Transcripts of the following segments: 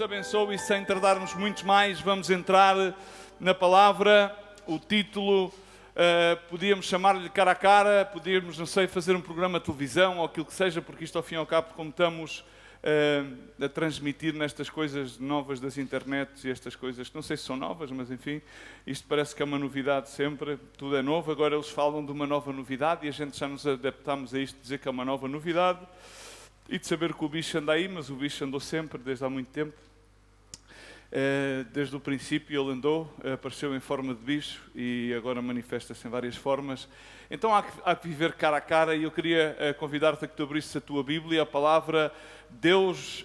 vos abençoe e sem tardarmos muito mais, vamos entrar na palavra. O título, podíamos chamar-lhe cara a cara, podíamos, não sei, fazer um programa de televisão ou aquilo que seja, porque isto ao fim e ao cabo, como estamos a transmitir nestas coisas novas das internets e estas coisas, que não sei se são novas, mas enfim, isto parece que é uma novidade sempre, tudo é novo. Agora eles falam de uma nova novidade e a gente já nos adaptamos a isto, de dizer que é uma nova novidade e de saber que o bicho anda aí, mas o bicho andou sempre, desde há muito tempo. Desde o princípio ele andou, apareceu em forma de bicho e agora manifesta-se em várias formas. Então há que viver cara a cara, e eu queria convidar-te a que tu abrisses a tua Bíblia, a palavra Deus,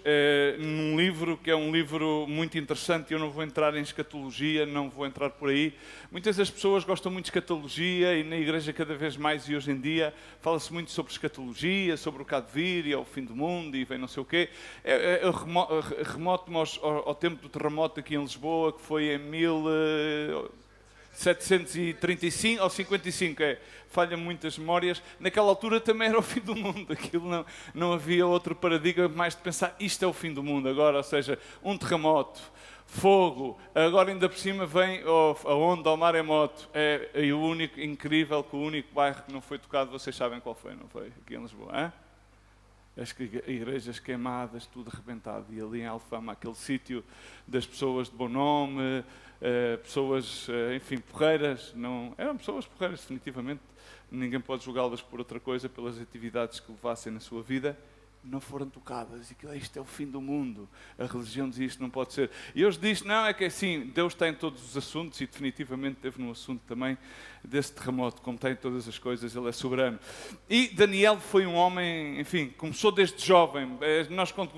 num livro que é um livro muito interessante. Eu não vou entrar em escatologia, não vou entrar por aí. Muitas das pessoas gostam muito de escatologia e na igreja cada vez mais, e hoje em dia fala-se muito sobre escatologia, sobre o que há de vir e ao fim do mundo e vem não sei o quê. Eu remoto-me ao tempo do terremoto aqui em Lisboa, que foi em 1735 ou 55, falha muitas memórias. Naquela altura também era o fim do mundo, aquilo não havia outro paradigma mais de pensar isto é o fim do mundo agora, ou seja, um terremoto, fogo, agora ainda por cima vem a onda ao maremoto. E o único, incrível, que o único bairro que não foi tocado, vocês sabem qual foi, não foi? Aqui em Lisboa, hein? As igrejas queimadas, tudo arrebentado, e ali em Alfama, aquele sítio das pessoas de bom nome, pessoas, enfim, porreiras, não, eram pessoas porreiras definitivamente, ninguém pode julgá-las por outra coisa, pelas atividades que levassem na sua vida, não foram tocadas, e que isto é o fim do mundo, a religião diz isto, não pode ser. E hoje diz, não, é que assim, Deus está em todos os assuntos, e definitivamente esteve no assunto também desse terremoto, como está em todas as coisas, Ele é soberano. E Daniel foi um homem, enfim, começou desde jovem. Nós quando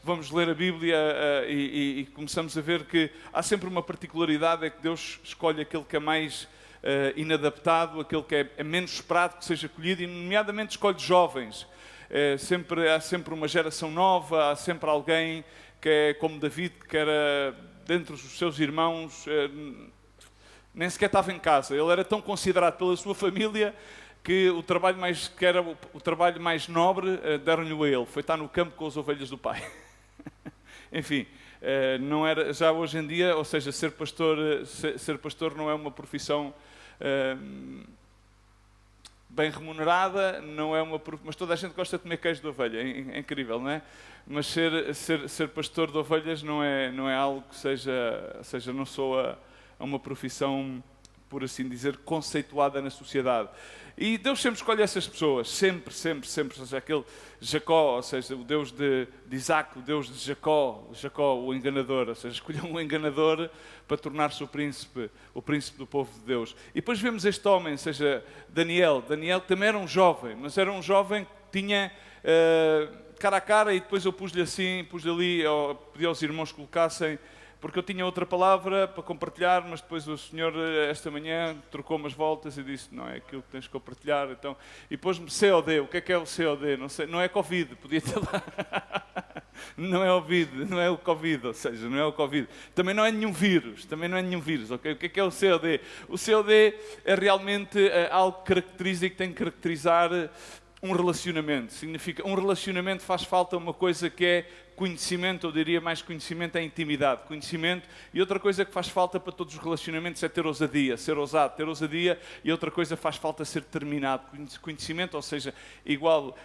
vamos ler a Bíblia e começamos a ver que há sempre uma particularidade, é que Deus escolhe aquele que é mais inadaptado, aquele que é menos esperado que seja colhido, e nomeadamente escolhe jovens. Há sempre uma geração nova, há sempre alguém que é como David, que era dentre os seus irmãos, nem sequer estava em casa. Ele era tão considerado pela sua família que o trabalho mais nobre deram-lhe a ele. Foi estar no campo com as ovelhas do pai. Enfim, não era, já hoje em dia, ou seja, ser pastor não é uma profissão bem remunerada, não é mas toda a gente gosta de comer queijo de ovelha, é incrível, não é? Mas ser pastor de ovelhas não é algo que seja não soa a uma profissão, por assim dizer, conceituada na sociedade. E Deus sempre escolhe essas pessoas, sempre, ou seja, aquele Jacó, ou seja, o Deus de Isaac, o Deus de Jacó, o enganador, ou seja, escolheu um enganador para tornar-se o príncipe do povo de Deus. E depois vemos este homem, ou seja, Daniel também era um jovem, mas era um jovem que tinha cara a cara, e depois eu pus-lhe ali, pedi aos irmãos que colocassem, porque eu tinha outra palavra para compartilhar, mas depois o Senhor, esta manhã, trocou umas voltas e disse, não é aquilo que tens que compartilhar. Então, e pôs-me COD. O que é o COD? Não sei, não é Covid, podia ter lá. Não é o Covid, ou seja, não é o Covid. Também não é nenhum vírus, ok? O que é o COD? O COD é realmente algo que caracteriza e que tem que caracterizar um relacionamento. Significa, um relacionamento faz falta uma coisa que é conhecimento, eu diria mais conhecimento é intimidade, conhecimento, e outra coisa que faz falta para todos os relacionamentos é ter ousadia, ser ousado, ter ousadia, e outra coisa faz falta ser determinado. Conhecimento, ou seja, igual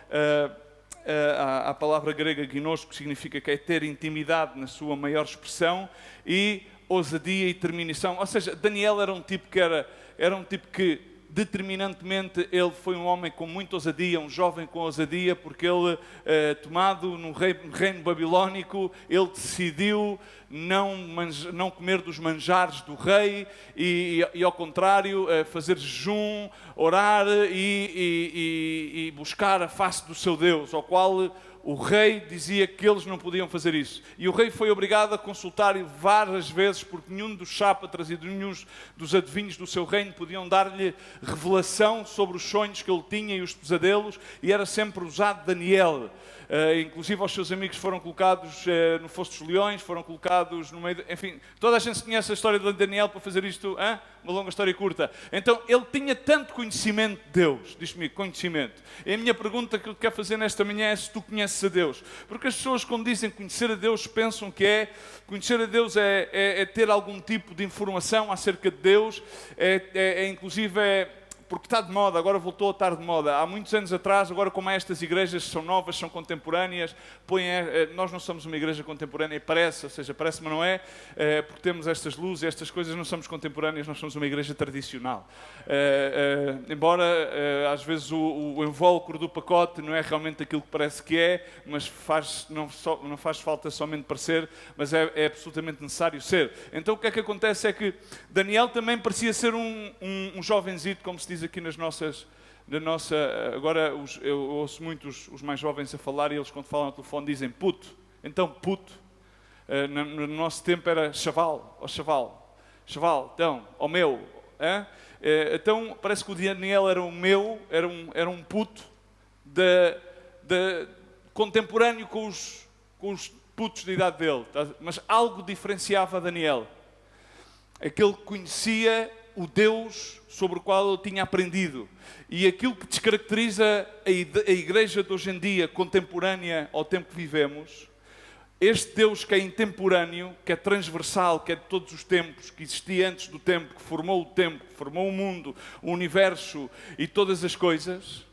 à palavra grega gnosko, que significa que é ter intimidade na sua maior expressão, e ousadia e determinação. Ou seja, Daniel era um tipo que determinantemente, ele foi um homem com muita ousadia, um jovem com ousadia, porque ele, tomado no reino babilónico, ele decidiu não comer dos manjares do rei e ao contrário, fazer jejum, orar e buscar a face do seu Deus, ao qual o rei dizia que eles não podiam fazer isso. E o rei foi obrigado a consultar várias vezes, porque nenhum dos chápatras e nenhum dos adivinhos do seu reino podiam dar-lhe revelação sobre os sonhos que ele tinha e os pesadelos, e era sempre usado Daniel. inclusive os seus amigos foram colocados no fosso dos leões, foram colocados no meio... Enfim, toda a gente conhece a história de Daniel para fazer isto, uma longa história curta. Então, ele tinha tanto conhecimento de Deus, diz-me, conhecimento. E a minha pergunta que eu quero fazer nesta manhã é se tu conheces a Deus. Porque as pessoas, quando dizem conhecer a Deus, pensam que conhecer a Deus é ter algum tipo de informação acerca de Deus, inclusive porque está de moda, agora voltou a estar de moda. Há muitos anos atrás, agora como estas igrejas são novas, são contemporâneas, nós não somos uma igreja contemporânea, parece, mas não é, porque temos estas luzes, estas coisas, não somos contemporâneas, nós somos uma igreja tradicional. Embora às vezes o invólucro do pacote não é realmente aquilo que parece que é, mas não faz falta somente parecer, mas é absolutamente necessário ser. Então o que é que acontece é que Daniel também parecia ser um jovenzito, como se diz aqui agora eu ouço muito os mais jovens a falar e eles quando falam no telefone dizem puto. Então puto, no nosso tempo era chaval, então, ó meu. Então parece que o Daniel era era um puto contemporâneo com os putos da idade dele, tá? Mas algo diferenciava Daniel, aquele que conhecia o Deus sobre o qual ele tinha aprendido. E aquilo que descaracteriza a igreja de hoje em dia, contemporânea ao tempo que vivemos, este Deus que é intemporâneo, que é transversal, que é de todos os tempos, que existia antes do tempo, que formou o tempo, que formou o mundo, o universo e todas as coisas,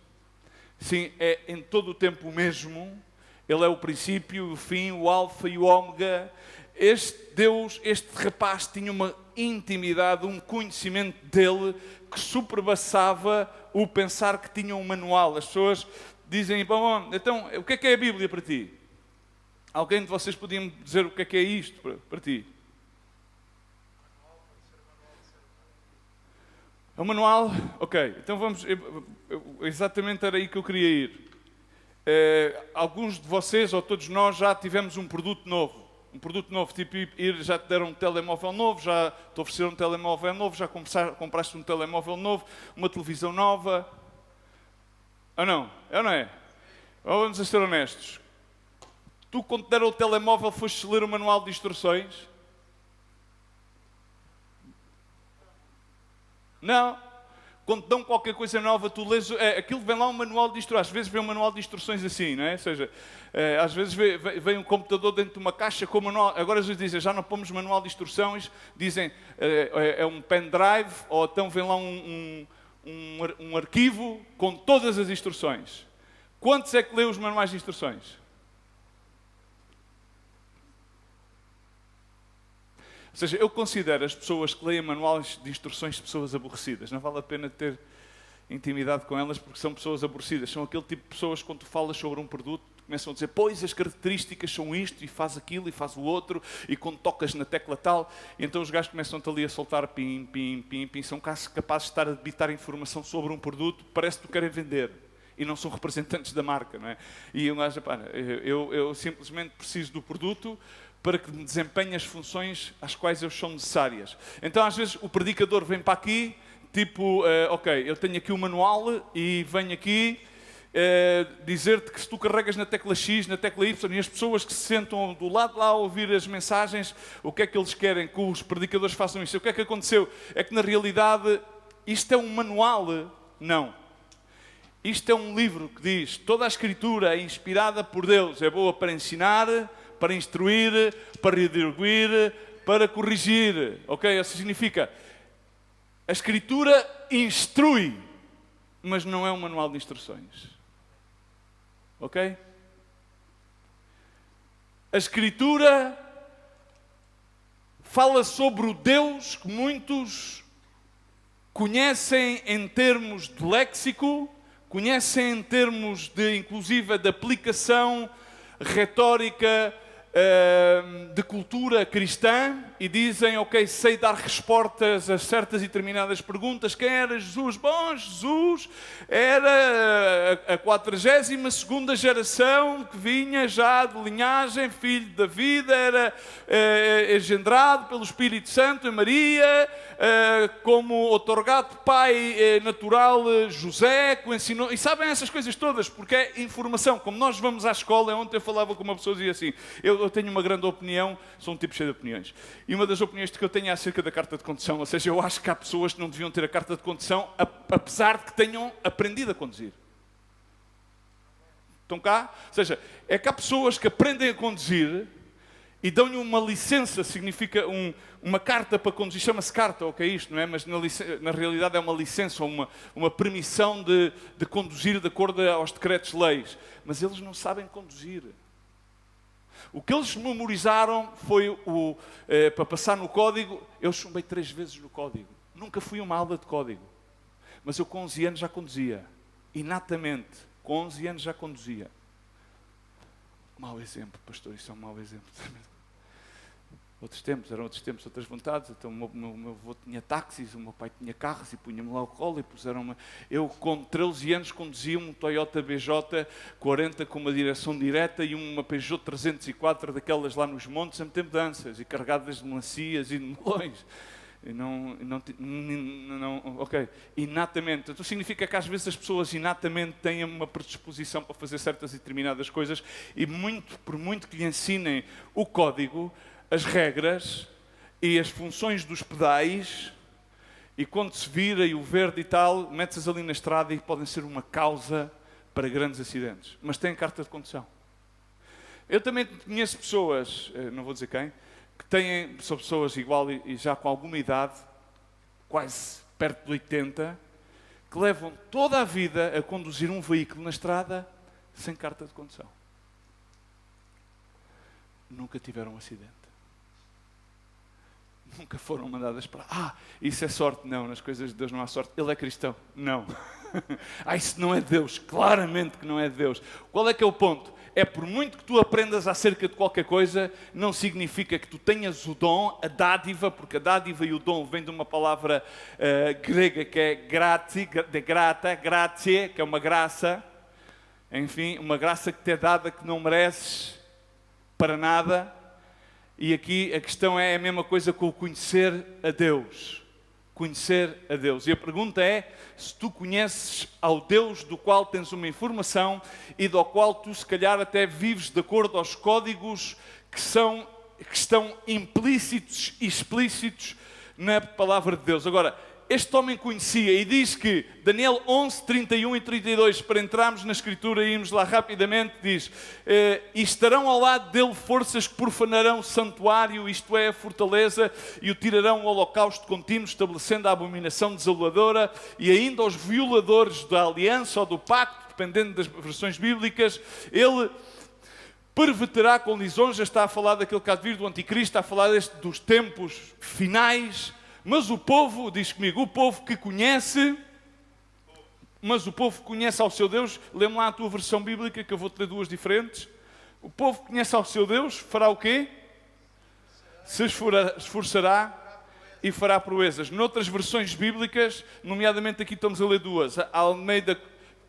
sim, é em todo o tempo o mesmo. Ele é o princípio, o fim, o alfa e o ômega. Este Deus, este rapaz tinha uma intimidade, um conhecimento dele que superpassava o pensar que tinha um manual. As pessoas dizem, bom, então, o que é a Bíblia para ti? Alguém de vocês podia me dizer o que é isto para ti? É um manual? Ok, então vamos... exatamente era aí que eu queria ir. Alguns de vocês, ou todos nós, já tivemos um produto novo. Um produto novo, tipo já te deram um telemóvel novo, já te ofereceram um telemóvel novo, já compraste um telemóvel novo, uma televisão nova. Ou não? É ou não é? Ou vamos a ser honestos. Tu, quando te deram o telemóvel, foste ler o manual de instruções? Não. Quando te dão qualquer coisa nova, tu lês, aquilo vem lá um manual de instruções. Às vezes vem um manual de instruções assim, não é? Ou seja, às vezes vem um computador dentro de uma caixa com manual. Agora eles dizem, já não pomos manual de instruções, dizem, é um pendrive, ou então vem lá um arquivo com todas as instruções. Quantos é que lê os manuais de instruções? Ou seja, eu considero as pessoas que leem manuais de instruções pessoas aborrecidas. Não vale a pena ter intimidade com elas porque são pessoas aborrecidas. São aquele tipo de pessoas que quando tu falas sobre um produto começam a dizer, pois as características são isto e faz aquilo e faz o outro e quando tocas na tecla tal, e então os gajos começam-te ali a soltar pim, pim, pim, pim. São capazes de estar a debitar informação sobre um produto que parece que tu querem vender. E não são representantes da marca, não é? E um gajo, eu simplesmente preciso do produto para que me desempenhe as funções às quais eles são necessárias. Então, às vezes, o predicador vem para aqui, tipo, ok, eu tenho aqui o manual e venho aqui dizer-te que se tu carregas na tecla X, na tecla Y, e as pessoas que se sentam do lado de lá a ouvir as mensagens, o que é que eles querem que os predicadores façam isso? O que é que aconteceu? É que, na realidade, isto é um manual? Não. Isto é um livro que diz, toda a Escritura é inspirada por Deus, é boa para ensinar, para instruir, para redarguir, para corrigir. Ok? Isso significa, a Escritura instrui, mas não é um manual de instruções. Ok? A Escritura fala sobre o Deus que muitos conhecem em termos de léxico, conhecem em termos de, inclusive, de aplicação retórica de cultura cristã e dizem, ok, sei dar respostas a certas e determinadas perguntas. Quem era Jesus? Bom, Jesus era a 42ª geração que vinha já de linhagem, filho de David, era engendrado pelo Espírito Santo em Maria, como otorgado pai natural José, que o ensinou. E sabem essas coisas todas, porque é informação. Como nós vamos à escola, ontem eu falava com uma pessoa e dizia assim, eu tenho uma grande opinião, sou um tipo cheio de opiniões, e uma das opiniões que eu tenho é acerca da carta de condução, ou seja, eu acho que há pessoas que não deviam ter a carta de condução, apesar de que tenham aprendido a conduzir. Estão cá? Ou seja, é que há pessoas que aprendem a conduzir e dão-lhe uma licença, significa uma carta para conduzir, chama-se carta, o que é isto, não é? Mas na realidade é uma licença, uma permissão de conduzir de acordo aos decretos-leis. Mas eles não sabem conduzir. O que eles memorizaram foi para passar no código. Eu chumbei 3 vezes no código. Nunca fui a uma aula de código. Mas eu com 11 anos já conduzia. Inatamente. Com 11 anos já conduzia. Mau exemplo, pastor. Isso é um mau exemplo. Eram outros tempos, outras vontades. Então o meu avô tinha táxis, o meu pai tinha carros e punha-me lá o colo e puseram-me. Eu com 13 anos conduzia um Toyota BJ 40 com uma direção direta e uma Peugeot 304 daquelas lá nos montes a meter mudanças e carregadas de melancias e de melões. Ok, inatamente. Então significa que às vezes as pessoas inatamente têm uma predisposição para fazer certas e determinadas coisas e por muito que lhe ensinem o código, as regras e as funções dos pedais, e quando se vira e o verde e tal, metes-as ali na estrada e podem ser uma causa para grandes acidentes. Mas têm carta de condução. Eu também conheço pessoas, não vou dizer quem, que são pessoas igual e já com alguma idade, quase perto de 80, que levam toda a vida a conduzir um veículo na estrada sem carta de condução. Nunca tiveram um acidente. Nunca foram mandadas para... isso é sorte. Não, nas coisas de Deus não há sorte. Ele é cristão. Não. Isso não é de Deus. Claramente que não é de Deus. Qual é que é o ponto? É por muito que tu aprendas acerca de qualquer coisa, não significa que tu tenhas o dom, a dádiva, porque a dádiva e o dom vêm de uma palavra grega que é gratia, que é uma graça. Enfim, uma graça que te é dada que não mereces para nada. E aqui a questão é a mesma coisa com o conhecer a Deus. Conhecer a Deus. E a pergunta é, se tu conheces ao Deus do qual tens uma informação e do qual tu se calhar até vives de acordo aos códigos que estão implícitos e explícitos na palavra de Deus. Agora, este homem conhecia e diz que Daniel 11, 31 e 32, para entrarmos na Escritura e irmos lá rapidamente, diz: e estarão ao lado dele forças que profanarão o santuário, isto é, a fortaleza, e o tirarão ao holocausto contínuo, estabelecendo a abominação desoladora, e ainda aos violadores da aliança ou do pacto, dependendo das versões bíblicas, ele perverterá com lisonja. Está a falar daquele que há de vir do anticristo, está a falar dos tempos finais. Mas o povo, diz comigo, o povo que conhece, ao seu Deus. Lê-me lá a tua versão bíblica, que eu vou-te ler 2 diferentes. O povo que conhece ao seu Deus fará o quê? Se esforçará e fará proezas. Noutras versões bíblicas, nomeadamente aqui estamos a ler 2, a Almeida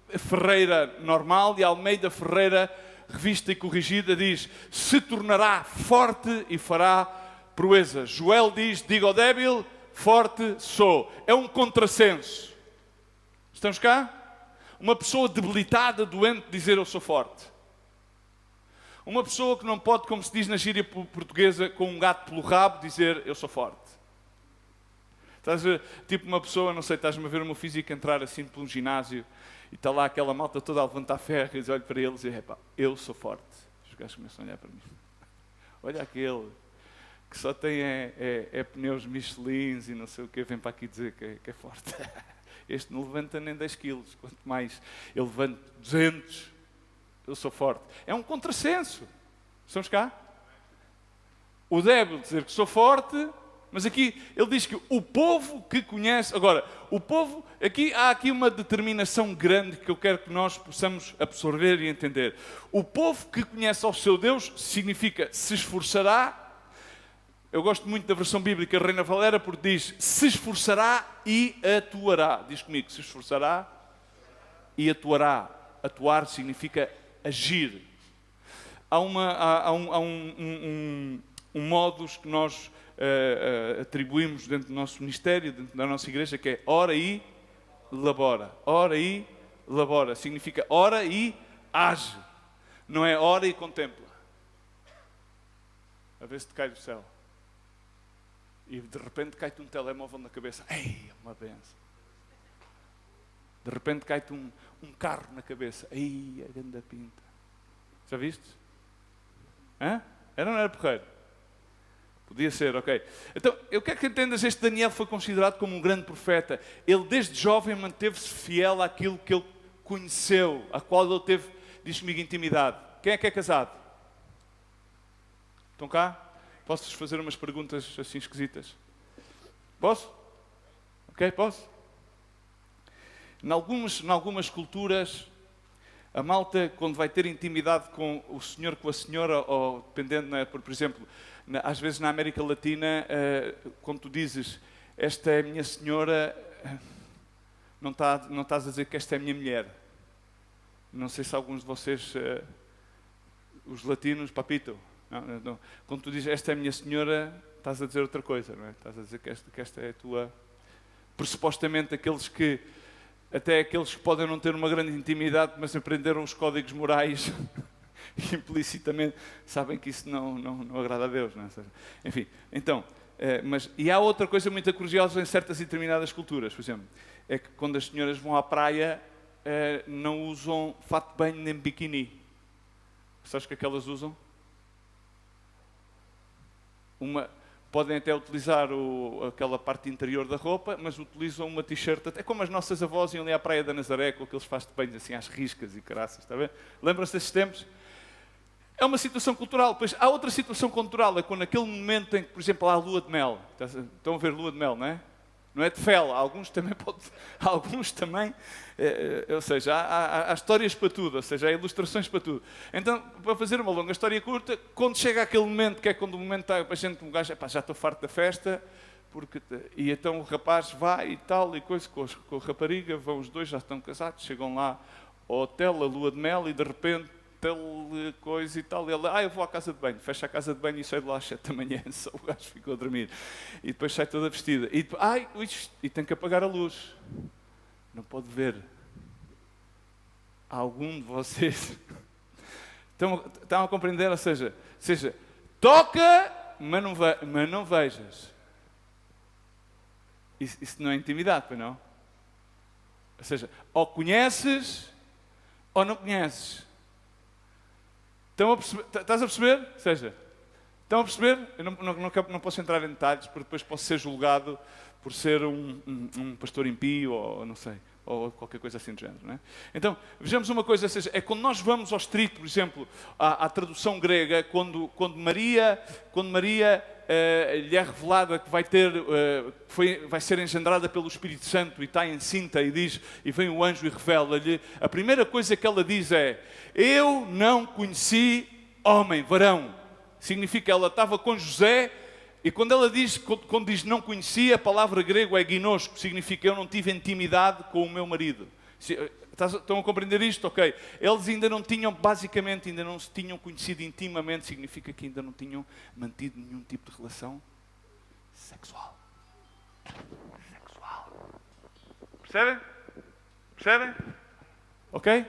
Ferreira normal e a Almeida Ferreira revista e corrigida, diz: se tornará forte e fará proezas. Joel diz: diga ao débil, forte sou. É um contrassenso. Estamos cá? Uma pessoa debilitada, doente, dizer eu sou forte. Uma pessoa que não pode, como se diz na gíria portuguesa, com um gato pelo rabo, dizer eu sou forte. Estás a ver? Tipo uma pessoa, não sei, estás-me a ver o meu físico entrar assim por um ginásio e está lá aquela malta toda a levantar ferro e olho para eles e epá, eu sou forte. Os gajos começam a olhar para mim. Olha aquele que só tem pneus Michelins e não sei o que, vem para aqui dizer que é forte. Este não levanta nem 10 quilos, quanto mais eu levanto 200, eu sou forte. É um contrassenso. Estamos cá? O débil dizer que sou forte, Mas aqui ele diz que o povo que conhece... Agora, o povo... há aqui uma determinação grande que eu quero que nós possamos absorver e entender. O povo que conhece ao seu Deus significa se esforçará. Eu gosto muito da versão bíblica Reina Valera porque diz se esforçará e atuará. Diz comigo, se esforçará e atuará. Atuar significa agir. Há um modus que nós atribuímos dentro do nosso ministério, dentro da nossa igreja, que é ora e labora. Ora e labora. Significa ora e age. Não é ora e contempla. A ver se te cai do céu. E de repente cai-te um telemóvel na cabeça. Ei, é uma benção. De repente cai-te um carro na cabeça. Ei, a grande pinta. Já viste? Hã? Era ou não era porreiro? Podia ser, ok. Então, eu quero que entendas, este Daniel foi considerado como um grande profeta. Ele desde jovem manteve-se fiel àquilo que ele conheceu, a qual ele teve, diz comigo, intimidade. Quem é que é casado? Estão cá? Posso-vos fazer umas perguntas assim esquisitas? Posso? Ok, posso? Em algumas culturas, a malta, quando vai ter intimidade com o senhor, com a senhora, ou dependendo, não é? Por exemplo, às vezes na América Latina, quando tu dizes, esta é a minha senhora, não estás a dizer que esta é a minha mulher. Não sei se alguns de vocês, os latinos, papito. Não. Quando tu dizes, esta é a minha senhora, estás a dizer outra coisa, não é? Estás a dizer que esta é a tua... Pressupostamente até aqueles que podem não ter uma grande intimidade, mas aprenderam os códigos morais implicitamente, sabem que isso não agrada a Deus, não é? Enfim, então, e há outra coisa muito curiosa em certas e determinadas culturas, por exemplo, é que quando as senhoras vão à praia, não usam fato de banho nem biquíni. Sabes o que é que elas usam? Podem até utilizar aquela parte interior da roupa, mas utilizam uma t-shirt, até como as nossas avós iam ali à Praia da Nazaré, com aqueles fatos de banho assim às riscas e caraças, está a ver? Lembram-se desses tempos? É uma situação cultural. Pois há outra situação cultural, é quando naquele momento em que, por exemplo, há a lua de mel. Estão a ver lua de mel, não é? Não é de fel, alguns também, ou seja, há histórias para tudo, ou seja, há ilustrações para tudo. Então, para fazer uma longa história curta, quando chega aquele momento, que é quando o momento está, a gente, um gajo, já estou farto da festa, e então o rapaz vai e tal, e coisa, com a rapariga, vão os dois, já estão casados, chegam lá ao hotel, a lua de mel, e de repente, coisa e tal, e ele, eu vou à casa de banho, fecha a casa de banho e sai de lá às 7 da manhã, só o gajo ficou a dormir, e depois sai toda vestida, e tem que apagar a luz, não pode ver. Algum de vocês estão a compreender, ou seja, toca, mas não vejas. Isso não é intimidade, pois não? Ou seja, ou conheces ou não conheces. Estás a perceber? Ou seja, estão a perceber? Eu não posso entrar em detalhes, porque depois posso ser julgado por ser um pastor impio, ou não sei, ou qualquer coisa assim do género, não é? Então, vejamos uma coisa, ou seja, é quando nós vamos ao estrito, por exemplo, à tradução grega, quando Maria lhe é revelada que vai ser engendrada pelo Espírito Santo e está encinta e vem o anjo e revela-lhe, a primeira coisa que ela diz é: eu não conheci homem, varão. Significa que ela estava com José, e quando diz não conhecia, a palavra grego é ginosco, significa eu não tive intimidade com o meu marido. Estão a compreender isto? Ok. Eles ainda não se tinham conhecido intimamente, significa que ainda não tinham mantido nenhum tipo de relação sexual. Percebem? Ok?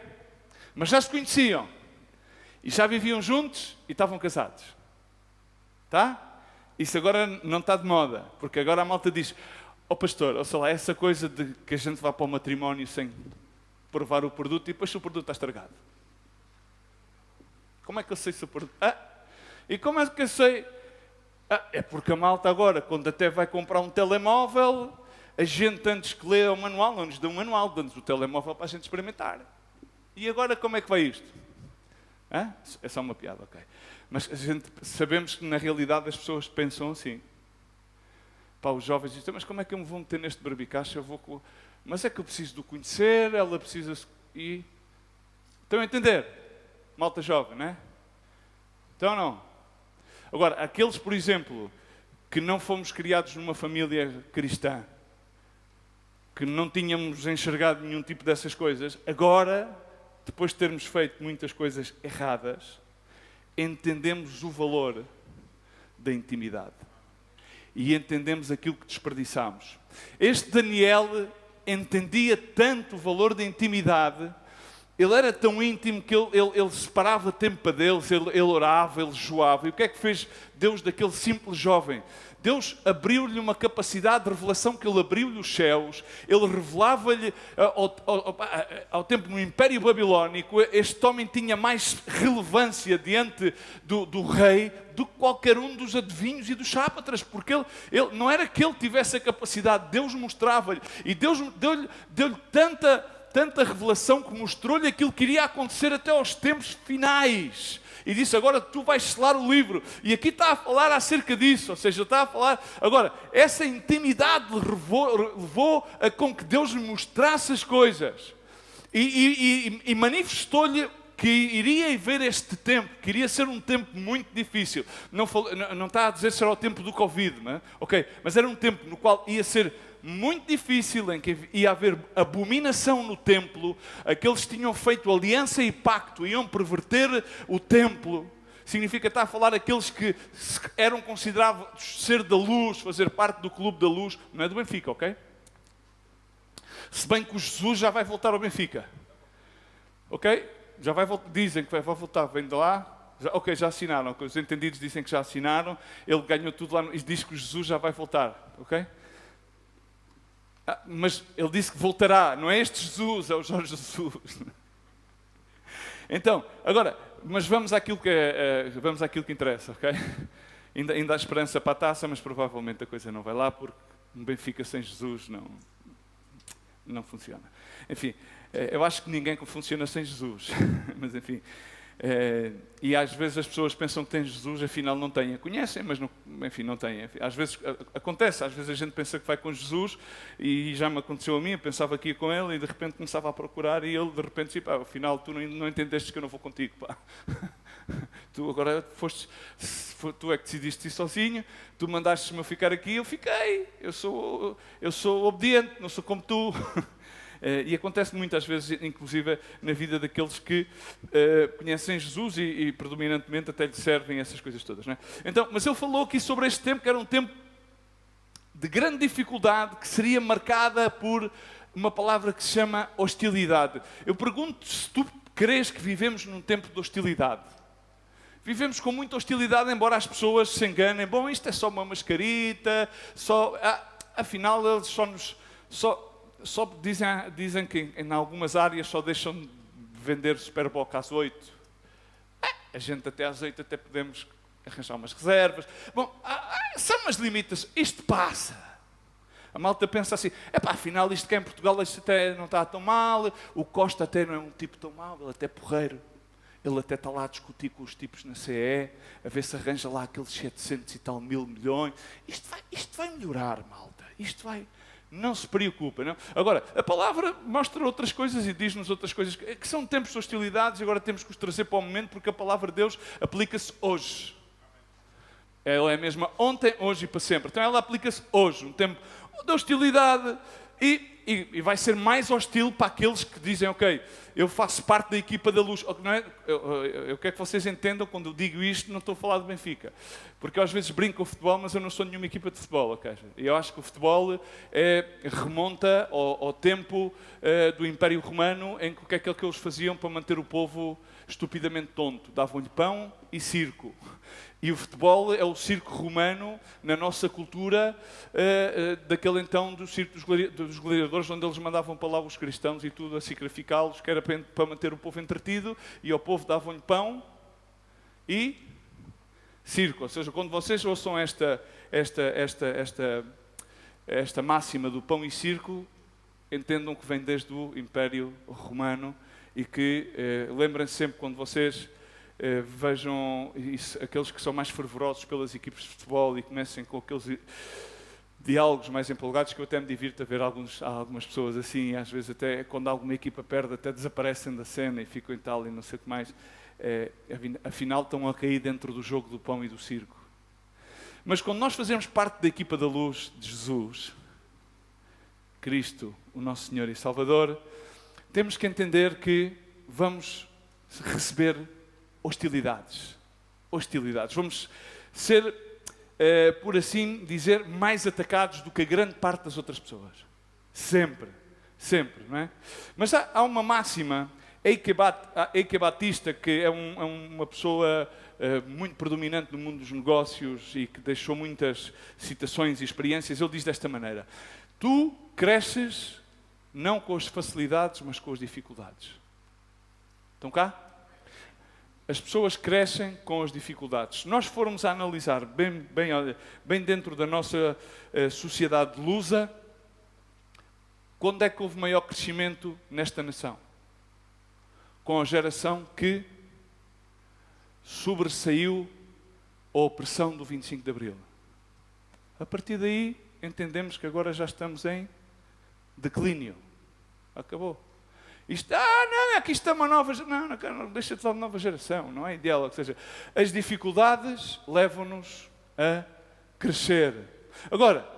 Mas já se conheciam. E já viviam juntos e estavam casados. Tá? Isso agora não está de moda, porque agora a malta diz: pastor, ou sei lá, essa coisa de que a gente vá para o matrimónio sem provar o produto e depois se o produto está estragado. Como é que eu sei se o produto... E como é que eu sei... é porque a malta agora, quando até vai comprar um telemóvel, a gente antes que lê o manual, não nos dá um manual, dá-nos o telemóvel para a gente experimentar. E agora como é que vai isto? É só uma piada, ok. Mas sabemos que na realidade as pessoas pensam assim. Pá, os jovens dizem, mas como é que eu me vou meter neste barbicacho? Mas é que eu preciso de o conhecer, ela precisa... Estão a entender? Malta jovem, não é? Então não. Agora, aqueles, por exemplo, que não fomos criados numa família cristã, que não tínhamos enxergado nenhum tipo dessas coisas, agora, depois de termos feito muitas coisas erradas, entendemos o valor da intimidade. E entendemos aquilo que desperdiçamos. Este Daniel entendia tanto o valor da intimidade, ele era tão íntimo que ele separava tempo para Deus, ele orava, ele jejuava. E o que é que fez Deus daquele simples jovem? Deus abriu-lhe uma capacidade de revelação, que ele abriu-lhe os céus, ele revelava-lhe, ao tempo no Império Babilónico, este homem tinha mais relevância diante do rei do que qualquer um dos adivinhos e dos sápatras, porque ele não era que ele tivesse a capacidade, Deus mostrava-lhe, e Deus deu-lhe tanta revelação que mostrou-lhe aquilo que iria acontecer até aos tempos finais. E disse, agora tu vais selar o livro. E aqui está a falar acerca disso. Ou seja, está a falar... Agora, essa intimidade levou a com que Deus lhe mostrasse as coisas. E manifestou-lhe que iria haver este tempo, que iria ser um tempo muito difícil. Não está a dizer se era o tempo do Covid, não é? Ok, mas era um tempo no qual ia ser muito difícil, em que ia haver abominação no templo. Aqueles que tinham feito aliança e pacto iam perverter o templo. Significa, está a falar aqueles que eram considerados ser da luz, fazer parte do clube da luz. Não é do Benfica, ok? Se bem que o Jesus já vai voltar ao Benfica. Ok? Já vai voltar, dizem que vai voltar, vem de lá. Já assinaram. Os entendidos dizem que já assinaram. Ele ganhou tudo lá e diz que o Jesus já vai voltar. Ok? Mas ele disse que voltará, não é este Jesus, é o Jorge Jesus. Então, agora, mas vamos àquilo que interessa, ok? Ainda há esperança para a taça, mas provavelmente a coisa não vai lá, porque um Benfica sem Jesus não funciona. Enfim, eu acho que ninguém funciona sem Jesus, mas enfim... e às vezes as pessoas pensam que têm Jesus, afinal não têm. Conhecem, mas não têm. Às vezes acontece, às vezes a gente pensa que vai com Jesus, e já me aconteceu a mim, eu pensava que ia com ele e de repente começava a procurar e ele de repente disse, pá, afinal tu não entendeste que eu não vou contigo, pá. Tu agora tu é que decidiste ir sozinho, tu mandaste-me eu ficar aqui, eu fiquei. Eu sou obediente, não sou como tu. E acontece muitas vezes, inclusive, na vida daqueles que conhecem Jesus e predominantemente até lhe servem essas coisas todas. Não é? Então, mas ele falou aqui sobre este tempo, que era um tempo de grande dificuldade, que seria marcada por uma palavra que se chama hostilidade. Eu pergunto se tu crees que vivemos num tempo de hostilidade. Vivemos com muita hostilidade, embora as pessoas se enganem. Bom, isto é só uma mascarita, afinal eles só dizem que em algumas áreas só deixam de vender Superboc às 8. A gente até às 8 até podemos arranjar umas reservas. Bom, são umas limitações. Isto passa. A malta pensa assim, afinal isto cá em Portugal isto até não está tão mal, o Costa até não é um tipo tão mau, ele até é porreiro. Ele até está lá a discutir com os tipos na CE, a ver se arranja lá aqueles 700 e tal mil milhões. Isto vai melhorar, malta. Isto vai... Não se preocupa, não? Agora, a palavra mostra outras coisas e diz-nos outras coisas que são tempos de hostilidades e agora temos que os trazer para o momento porque a palavra de Deus aplica-se hoje. Ela é a mesma ontem, hoje e para sempre. Então ela aplica-se hoje, um tempo de hostilidade e vai ser mais hostil para aqueles que dizem, ok, eu faço parte da equipa da luz. Não é? Eu quero que vocês entendam, quando eu digo isto, não estou a falar de Benfica. Porque eu às vezes brinco com o futebol, mas eu não sou nenhuma equipa de futebol. Okay? E eu acho que o futebol remonta ao tempo do Império Romano, em que o que é que eles faziam para manter o povo estupidamente tonto? Davam-lhe pão e circo. E o futebol é o circo romano, na nossa cultura, daquele então do circo dos gladiadores, onde eles mandavam para lá os cristãos e tudo a sacrificá-los, que era para manter o povo entretido, e ao povo davam-lhe pão e circo. Ou seja, quando vocês ouçam esta máxima do pão e circo, entendam que vem desde o Império Romano e que lembrem-se sempre quando vocês... vejam isso, aqueles que são mais fervorosos pelas equipes de futebol e comecem com aqueles diálogos mais empolgados, que eu até me divirto a ver algumas pessoas assim, e às vezes até quando alguma equipa perde, até desaparecem da cena e ficam em tal e não sei o que mais. Afinal estão a cair dentro do jogo do pão e do circo. Mas quando nós fazemos parte da equipa da luz de Jesus, Cristo, o nosso Senhor e Salvador, temos que entender que vamos receber hostilidades. Vamos ser, por assim dizer, mais atacados do que a grande parte das outras pessoas. Sempre, não é? Mas há uma máxima, Eike Batista, que é uma pessoa muito predominante no mundo dos negócios e que deixou muitas citações e experiências. Ele diz desta maneira: tu cresces não com as facilidades, mas com as dificuldades. Estão cá? As pessoas crescem com as dificuldades. Se nós formos a analisar bem dentro da nossa sociedade lusa, quando é que houve maior crescimento nesta nação? Com a geração que sobressaiu a opressão do 25 de Abril. A partir daí, entendemos que agora já estamos em declínio. Acabou. Não, aqui está uma nova geração. Não, deixa de falar de nova geração, não é ideal. Ou seja, as dificuldades levam-nos a crescer. Agora,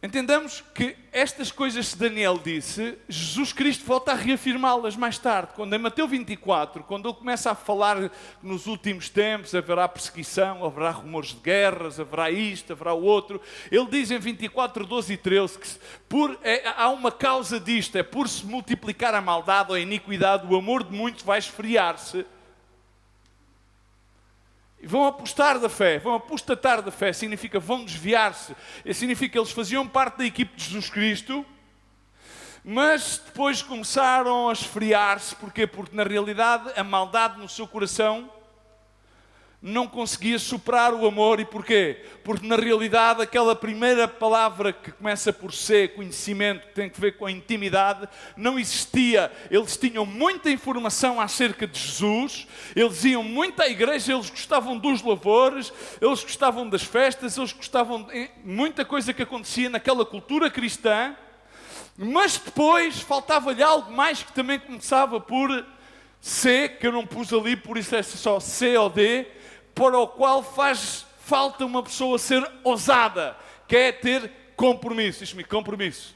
entendamos que estas coisas que Daniel disse, Jesus Cristo volta a reafirmá-las mais tarde, quando em Mateus 24, quando ele começa a falar que nos últimos tempos haverá perseguição, haverá rumores de guerras, haverá isto, haverá o outro. Ele diz em 24, 12 e 13 que há uma causa disto, é por se multiplicar a maldade ou a iniquidade, o amor de muitos vai esfriar-se. Vão apostatar da fé, significa vão desviar-se, significa que eles faziam parte da equipe de Jesus Cristo, mas depois começaram a esfriar-se. Porquê? Porque na realidade a maldade no seu coração não conseguia superar o amor. E porquê? Porque na realidade aquela primeira palavra que começa por C, conhecimento, que tem a ver com a intimidade, não existia. Eles tinham muita informação acerca de Jesus, eles iam muito à igreja, eles gostavam dos louvores, eles gostavam das festas, eles gostavam de muita coisa que acontecia naquela cultura cristã, mas depois faltava-lhe algo mais que também começava por C, que eu não pus ali, por isso é só C ou D, para o qual faz falta uma pessoa ser ousada, que é ter compromisso. Diz-me, compromisso.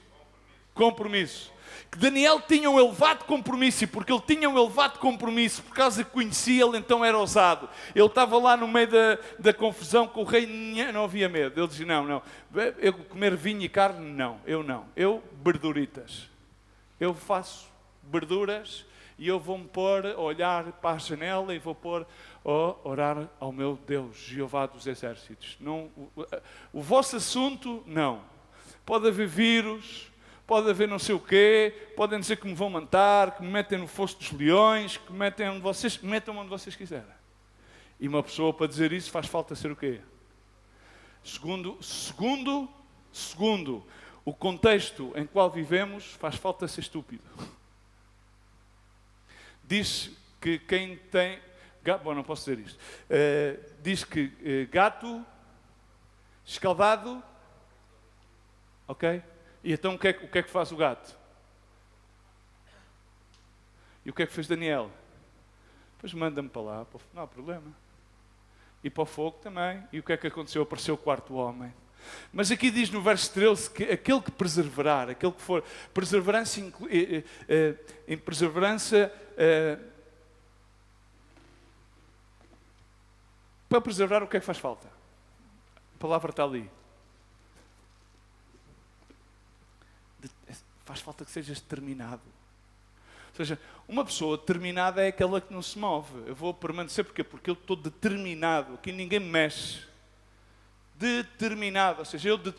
Que Daniel tinha um elevado compromisso, e porque ele tinha um elevado compromisso, por causa que conhecia, ele então era ousado. Ele estava lá no meio da confusão com o rei, não havia medo. Ele dizia, não, eu comer vinho e carne, não. Eu verduritas. Eu faço verduras e eu vou-me pôr a olhar para a janela e vou pôr a orar ao meu Deus, Jeová dos Exércitos. Não, o vosso assunto, não. Pode haver vírus, pode haver não sei o quê, podem dizer que me vão matar, que me metem no fosso dos leões, que metam onde vocês quiserem. E uma pessoa para dizer isso faz falta ser o quê? Segundo o contexto em qual vivemos, faz falta ser estúpido. Diz que quem tem... Bom, não posso dizer isto. Diz que gato escaldado... Ok? E então o que é que faz o gato? E o que é que fez Daniel? Pois manda-me para lá, não há problema. E para o fogo também. E o que é que aconteceu? Apareceu o quarto homem. Mas aqui diz no verso 13 que aquele que perseverar, aquele que for... Perseverança em perseverança... para preservar, o que é que faz falta? A palavra está ali. Faz falta que sejas determinado. Ou seja, uma pessoa determinada é aquela que não se move. Eu vou permanecer, porquê? Porque eu estou determinado. Aqui ninguém me mexe. Determinado. Ou seja, eu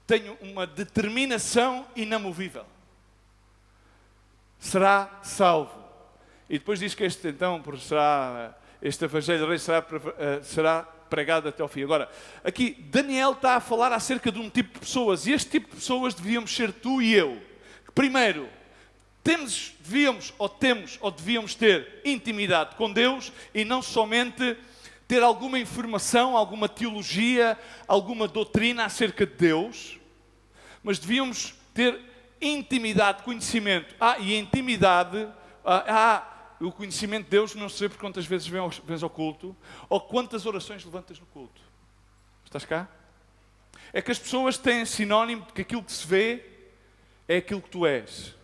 tenho uma determinação inamovível. Será salvo. E depois diz que este Evangelho do Rei será pregado até ao fim. Agora, aqui Daniel está a falar acerca de um tipo de pessoas, e este tipo de pessoas devíamos ser tu e eu. Primeiro, devíamos ter intimidade com Deus, e não somente ter alguma informação, alguma teologia, alguma doutrina acerca de Deus, mas devíamos ter intimidade, conhecimento. E a intimidade, o conhecimento de Deus, não sei por quantas vezes vens ao culto, ou quantas orações levantas no culto. Estás cá? É que as pessoas têm sinónimo de que aquilo que se vê é aquilo que tu és.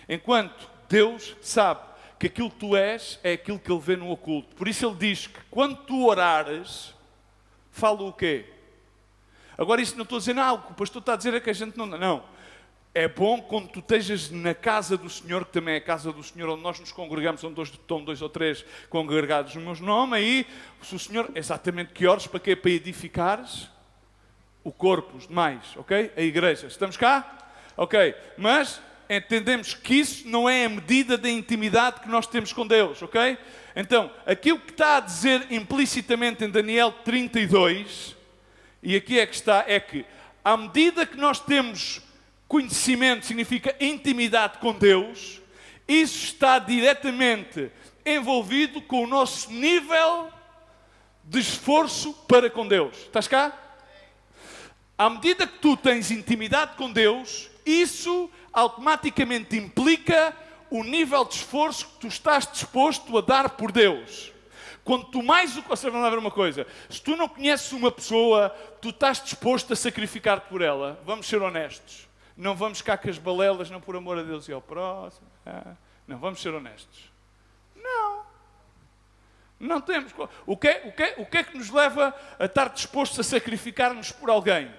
Enquanto Deus sabe que aquilo que tu és é aquilo que Ele vê no oculto. Por isso Ele diz que quando tu orares, fala o quê? Agora isso não estou a dizer, o pastor está a dizer é que a gente não... Não. É bom quando tu estejas na casa do Senhor, que também é a casa do Senhor, onde nós nos congregamos, onde estão 2 ou 3 congregados no meu nome, aí, se o Senhor, exatamente que ores, para quê? Para edificares o corpo, os demais, ok? A igreja. Estamos cá? Ok. Mas entendemos que isso não é a medida da intimidade que nós temos com Deus, ok? Então, aquilo que está a dizer implicitamente em Daniel 32, e aqui é que está, é que à medida que nós temos conhecimento, significa intimidade com Deus, isso está diretamente envolvido com o nosso nível de esforço para com Deus. Estás cá? À medida que tu tens intimidade com Deus, isso automaticamente implica o nível de esforço que tu estás disposto a dar por Deus. Quando tu mais... Vocês vão lá ver uma coisa. Se tu não conheces uma pessoa, tu estás disposto a sacrificar-te por ela. Vamos ser honestos. Não vamos cá com as balelas, não por amor a Deus e ao próximo. Não, vamos ser honestos. Não temos. O que é que nos leva a estar dispostos a sacrificar-nos por alguém?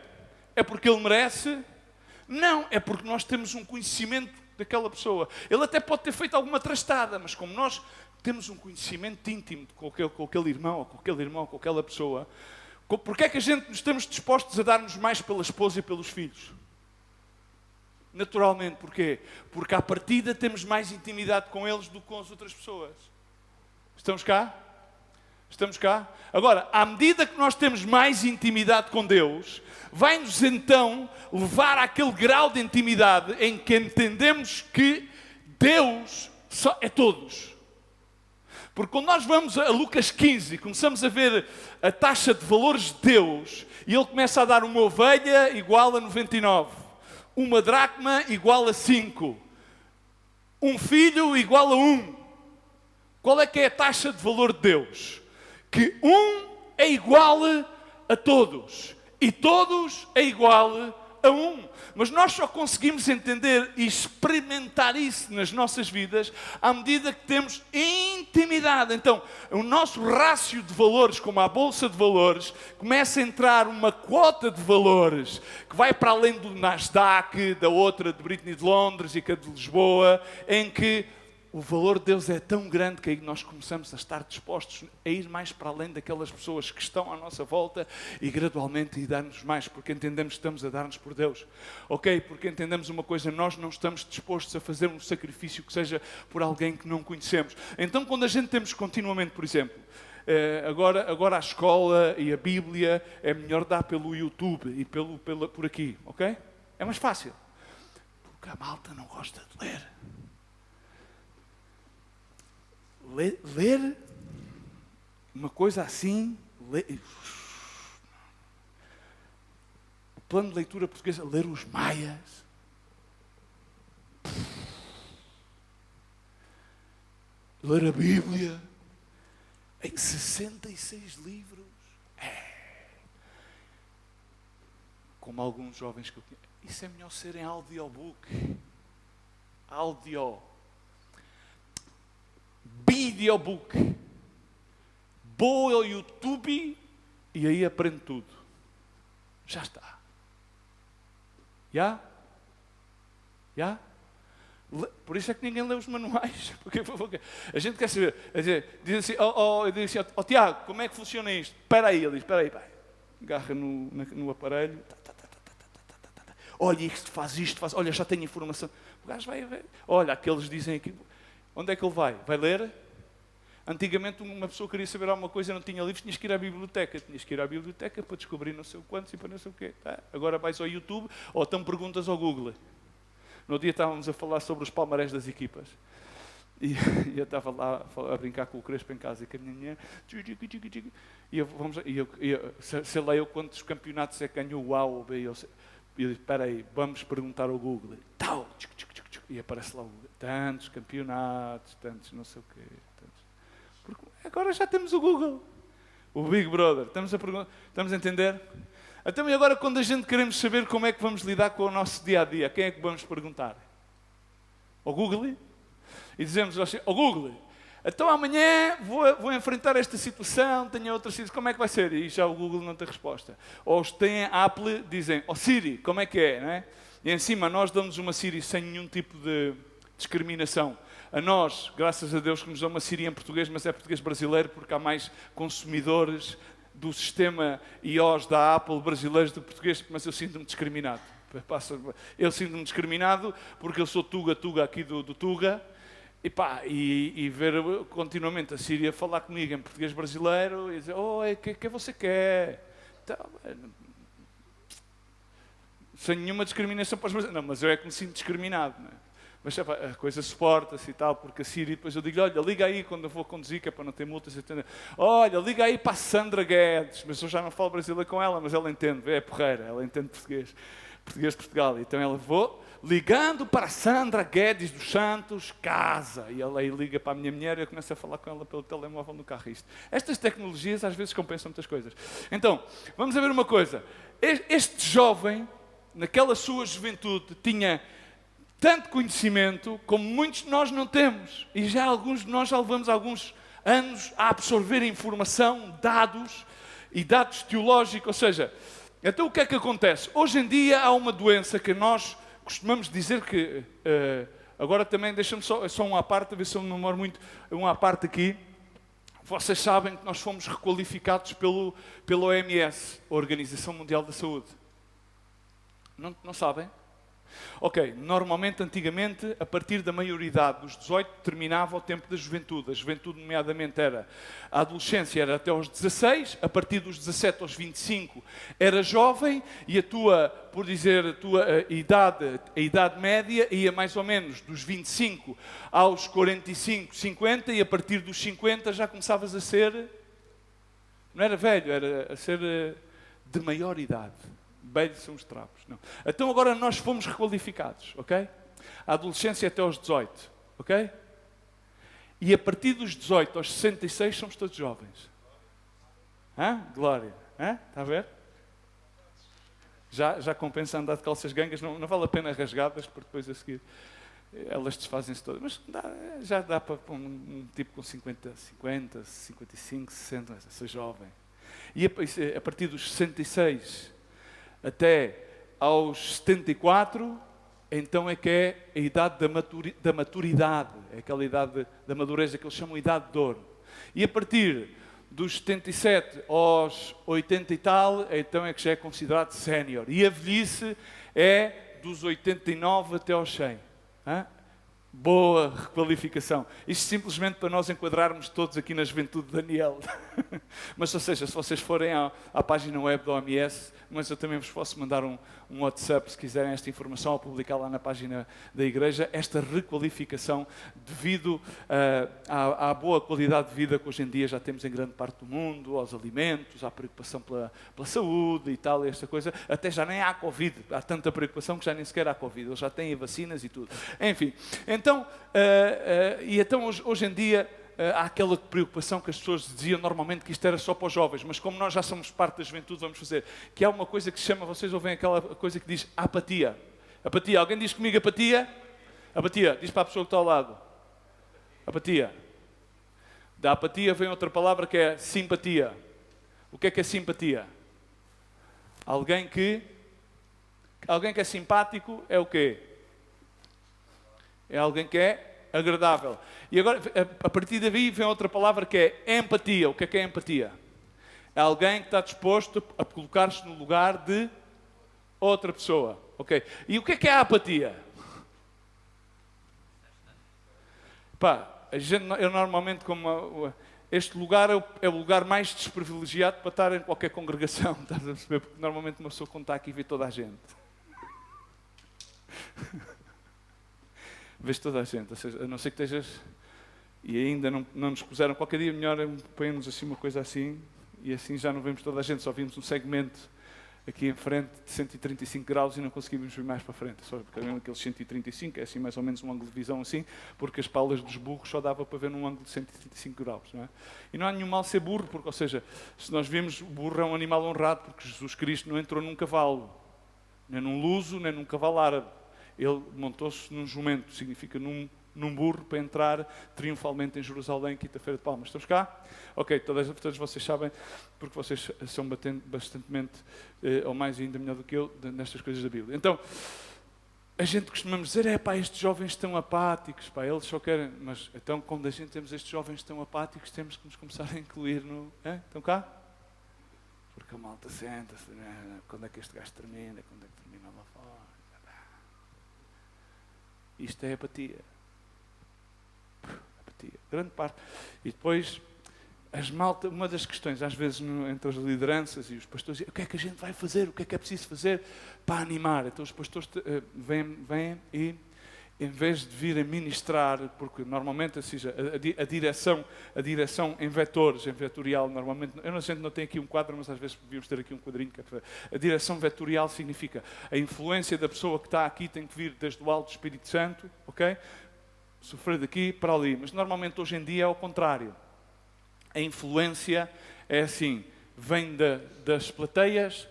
É porque ele merece? Não, é porque nós temos um conhecimento daquela pessoa. Ele até pode ter feito alguma trastada, mas como nós temos um conhecimento íntimo com aquele irmão, ou com aquele irmão, ou com aquela pessoa, porque é que a gente nos estamos dispostos a dar-nos mais pela esposa e pelos filhos? Naturalmente, porquê? Porque à partida temos mais intimidade com eles do que com as outras pessoas. Estamos cá? Estamos cá? Agora, à medida que nós temos mais intimidade com Deus, vai-nos então levar àquele grau de intimidade em que entendemos que Deus só é todos. Porque quando nós vamos a Lucas 15 e começamos a ver a taxa de valores de Deus, e Ele começa a dar uma ovelha igual a 99, uma dracma igual a 5, um filho igual a 1. Qual é que é a taxa de valor de Deus? Que 1 é igual a todos e todos é igual a 1. Mas nós só conseguimos entender e experimentar isso nas nossas vidas à medida que temos intimidade. Então, o nosso rácio de valores, como a Bolsa de Valores, começa a entrar uma quota de valores que vai para além do Nasdaq, da outra de Britney de Londres e que a de Lisboa, em que o valor de Deus é tão grande que aí nós começamos a estar dispostos a ir mais para além daquelas pessoas que estão à nossa volta e gradualmente dar-nos mais, porque entendemos que estamos a dar-nos por Deus. Ok? Porque entendemos uma coisa, nós não estamos dispostos a fazer um sacrifício que seja por alguém que não conhecemos. Então quando a gente temos continuamente, por exemplo, agora a escola e a Bíblia é melhor dar pelo YouTube e por aqui, ok? É mais fácil. Porque a malta não gosta de ler. Ler uma coisa assim, o plano de leitura portuguesa, ler os Maias, ler a Bíblia em 66 livros, como alguns jovens que eu conheço, isso é melhor ser em audiobook, videobook, boa ao YouTube e aí aprende tudo. Já está. Já? Por isso é que ninguém lê os manuais. Porque a gente quer saber. Diz assim, Tiago, como é que funciona isto? Espera aí, ele diz, espera aí, pai. Agarra no aparelho. Olha, isto faz. Olha, já tenho informação. O gajo vai ver. Olha, aqueles dizem aqui. Onde é que ele vai? Vai ler? Antigamente uma pessoa queria saber alguma coisa, não tinha livros, tinhas que ir à biblioteca. Tinhas que ir à biblioteca para descobrir não sei quantos e para não sei o quê. Tá? Agora vais ao YouTube ou então perguntas ao Google. No dia estávamos a falar sobre os palmarés das equipas. E eu estava lá a brincar com o Crespo em casa e com a minha mulher. E sei lá eu quantos campeonatos é que ganhou o A ou o B. E eu disse, espera aí, vamos perguntar ao Google. E aparece lá o Google. Tantos campeonatos, tantos não sei o quê. Tantos. Porque agora já temos o Google. O Big Brother. Estamos a entender? Então, e agora quando a gente queremos saber como é que vamos lidar com o nosso dia-a-dia, quem é que vamos perguntar? Ao Google? E dizemos assim, ao Google, então amanhã vou enfrentar esta situação, tenho outra situação, como é que vai ser? E já o Google não tem resposta. Ou os que têm a Apple dizem, Siri, como é que é? Não é? E em cima nós damos uma Siri sem nenhum tipo de discriminação. A nós, graças a Deus, que nos dão uma Siri em português, mas é português brasileiro, porque há mais consumidores do sistema iOS da Apple brasileiros do que português, mas eu sinto-me discriminado. Eu sinto-me discriminado porque eu sou Tuga aqui do Tuga, e ver continuamente a Síria falar comigo em português brasileiro e dizer, o que você quer? Então, sem nenhuma discriminação para os brasileiros. Não, mas eu é que me sinto discriminado, não é? Mas a coisa suporta-se e tal, porque a Síria, depois eu digo, olha, liga aí quando eu vou conduzir, que é para não ter multas. Olha, liga aí para a Sandra Guedes, mas eu já não falo brasileiro com ela, mas ela entende, é porreira, ela entende português de Portugal. Então ela, vou ligando para a Sandra Guedes dos Santos, casa. E ela aí liga para a minha mulher e eu começo a falar com ela pelo telemóvel no carro. Estas tecnologias às vezes compensam muitas coisas. Então, vamos a ver uma coisa. Este jovem, naquela sua juventude, tinha tanto conhecimento como muitos de nós não temos. E já alguns de nós já levamos alguns anos a absorver informação, dados teológicos. Ou seja, então o que é que acontece? Hoje em dia há uma doença que nós costumamos dizer que... agora também, deixa-me só uma parte, a ver se eu me memoro muito, uma parte aqui. Vocês sabem que nós fomos requalificados pela OMS, a Organização Mundial da Saúde. Não sabem? Ok, normalmente, antigamente, a partir da maioridade dos 18, terminava o tempo da juventude. A juventude, nomeadamente, a adolescência era até aos 16, a partir dos 17 aos 25 era jovem, e a tua idade média ia mais ou menos dos 25 aos 45, 50, e a partir dos 50 já começavas a ser, não era velho, era a ser de maior idade. Velhos são os trapos. Não. Então agora nós fomos requalificados, ok? A adolescência até aos 18, ok? E a partir dos 18 aos 66 somos todos jovens. Hã? Glória. Hã? Está a ver? Já compensa andar de calças gangas, não vale a pena rasgadas, porque depois a seguir elas desfazem-se todas. Mas já dá para um tipo com 50, 55, 60, ser jovem. E a partir dos 66 até aos 74, então é que é a idade da maturidade, é aquela idade da madureza que eles chamam de idade de ouro. E a partir dos 77 aos 80 e tal, então é que já é considerado sénior. E a velhice é dos 89 até aos 100. Hã? Boa requalificação. Isto simplesmente para nós enquadrarmos todos aqui na juventude de Daniel. Mas, ou seja, se vocês forem à página web da OMS, mas eu também vos posso mandar um WhatsApp, se quiserem esta informação, ou publicar lá na página da igreja, esta requalificação devido à boa qualidade de vida que hoje em dia já temos em grande parte do mundo, aos alimentos, à preocupação pela saúde e tal, e esta coisa. Até já nem há Covid, há tanta preocupação que já nem sequer há Covid, eles já têm vacinas e tudo. Enfim, então, hoje em dia há aquela preocupação que as pessoas diziam normalmente que isto era só para os jovens, mas como nós já somos parte da juventude, vamos fazer, que há uma coisa que se chama, vocês ouvem aquela coisa que diz apatia. Apatia, alguém diz comigo apatia? Apatia, diz para a pessoa que está ao lado. Apatia. Da apatia vem outra palavra que é simpatia. O que é simpatia? Alguém que é simpático é o quê? É alguém que é agradável. E agora, a partir daí, vem outra palavra que é empatia. O que é empatia? É alguém que está disposto a colocar-se no lugar de outra pessoa. Ok? E o que é a apatia? Eu normalmente, este lugar é o lugar mais desprivilegiado para estar em qualquer congregação, estás a perceber? Porque normalmente uma pessoa quando está aqui vê toda a gente. Vês toda a gente, ou seja, a não ser que estejas e ainda não nos puseram, qualquer dia melhor põem-nos assim uma coisa assim, e assim já não vemos toda a gente, só vimos um segmento aqui em frente de 135 graus e não conseguimos vir mais para frente. Só porque aqueles 135 é assim mais ou menos um ângulo de visão assim, porque as palas dos burros só dava para ver num ângulo de 135 graus. Não é? E não há nenhum mal ser burro, porque, ou seja, se nós vimos, o burro é um animal honrado, porque Jesus Cristo não entrou num cavalo, nem num luso, nem num cavalo árabe. Ele montou-se num jumento, significa num burro, para entrar triunfalmente em Jerusalém, quinta-feira de Palmas. Estamos cá? Ok, todos vocês sabem, porque vocês são bastantemente, ou mais ainda melhor do que eu, nestas coisas da Bíblia. Então, a gente costumamos dizer, pá, estes jovens estão apáticos, pá, eles só querem... Mas, então, quando a gente temos estes jovens tão apáticos, temos que nos começar a incluir no... Estão cá? Porque a malta senta-se, né? Quando é que este gajo termina? Quando é que termina lá fora? Isto é apatia. Grande parte. E depois, uma das questões, às vezes, entre as lideranças e os pastores, o que é que a gente vai fazer? O que é preciso fazer para animar? Então os pastores vêm e, em vez de virem ministrar, porque normalmente seja, a direção em vetores, em vetorial, normalmente, a gente não tem aqui um quadro, mas às vezes devíamos ter aqui um quadrinho. A direção vetorial significa a influência da pessoa que está aqui tem que vir desde o alto do Espírito Santo, ok? Sofrer daqui para ali, mas normalmente hoje em dia é ao contrário. A influência é assim, vem das plateias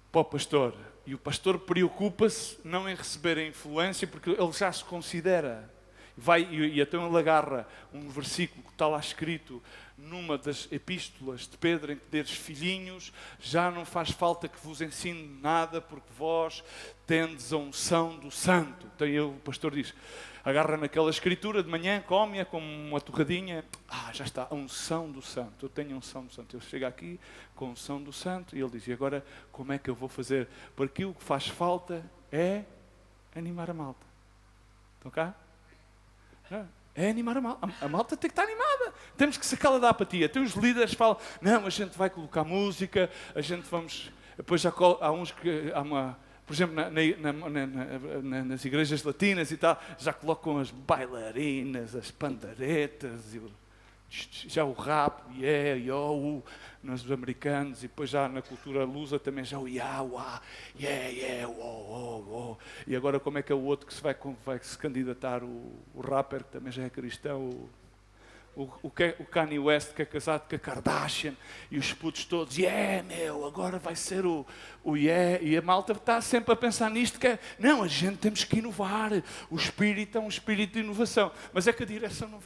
para o pastor, e o pastor preocupa-se não em receber a influência, porque ele já se considera, e então ele agarra um versículo que está lá escrito numa das epístolas de Pedro, em que diz, filhinhos, já não faz falta que vos ensine nada, porque vós tendes a unção do santo. Então o pastor diz, agarra naquela escritura de manhã, come-a como uma torradinha. Já está, a unção do santo. Eu tenho a unção do santo. Ele chega aqui com a unção do santo e ele diz, e agora como é que eu vou fazer? Porque o que faz falta é animar a malta. Estão cá? É animar a malta. A malta tem que estar animada. Temos que sacá-la da apatia. Tem os líderes que falam, não, a gente vai colocar música, a gente vamos... Depois já há uns que... Há uma... Por exemplo, nas igrejas latinas e tal, já colocam as bailarinas, as pandaretas, já o rap, nos americanos, e depois já na cultura lusa também já o E agora como é que é o outro que vai se candidatar, o rapper que também já é cristão, o Kanye West, que é casado com a Kardashian, e os putos todos, agora vai ser e a malta está sempre a pensar nisto, não, a gente temos que inovar, o espírito é um espírito de inovação, mas é que a direção não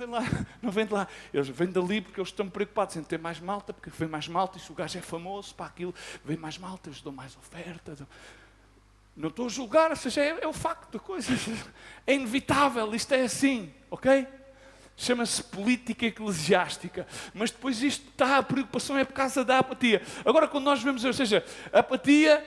vem de lá, eles vêm dali porque eles estão preocupados em ter mais malta, porque vem mais malta, e se o gajo é famoso, para aquilo, vem mais malta, eles dão mais oferta, não estou a julgar, ou seja, é o facto da coisa, é inevitável, isto é assim, ok? Chama-se política eclesiástica, mas depois a preocupação é por causa da apatia. Agora, quando nós vemos, ou seja, apatia,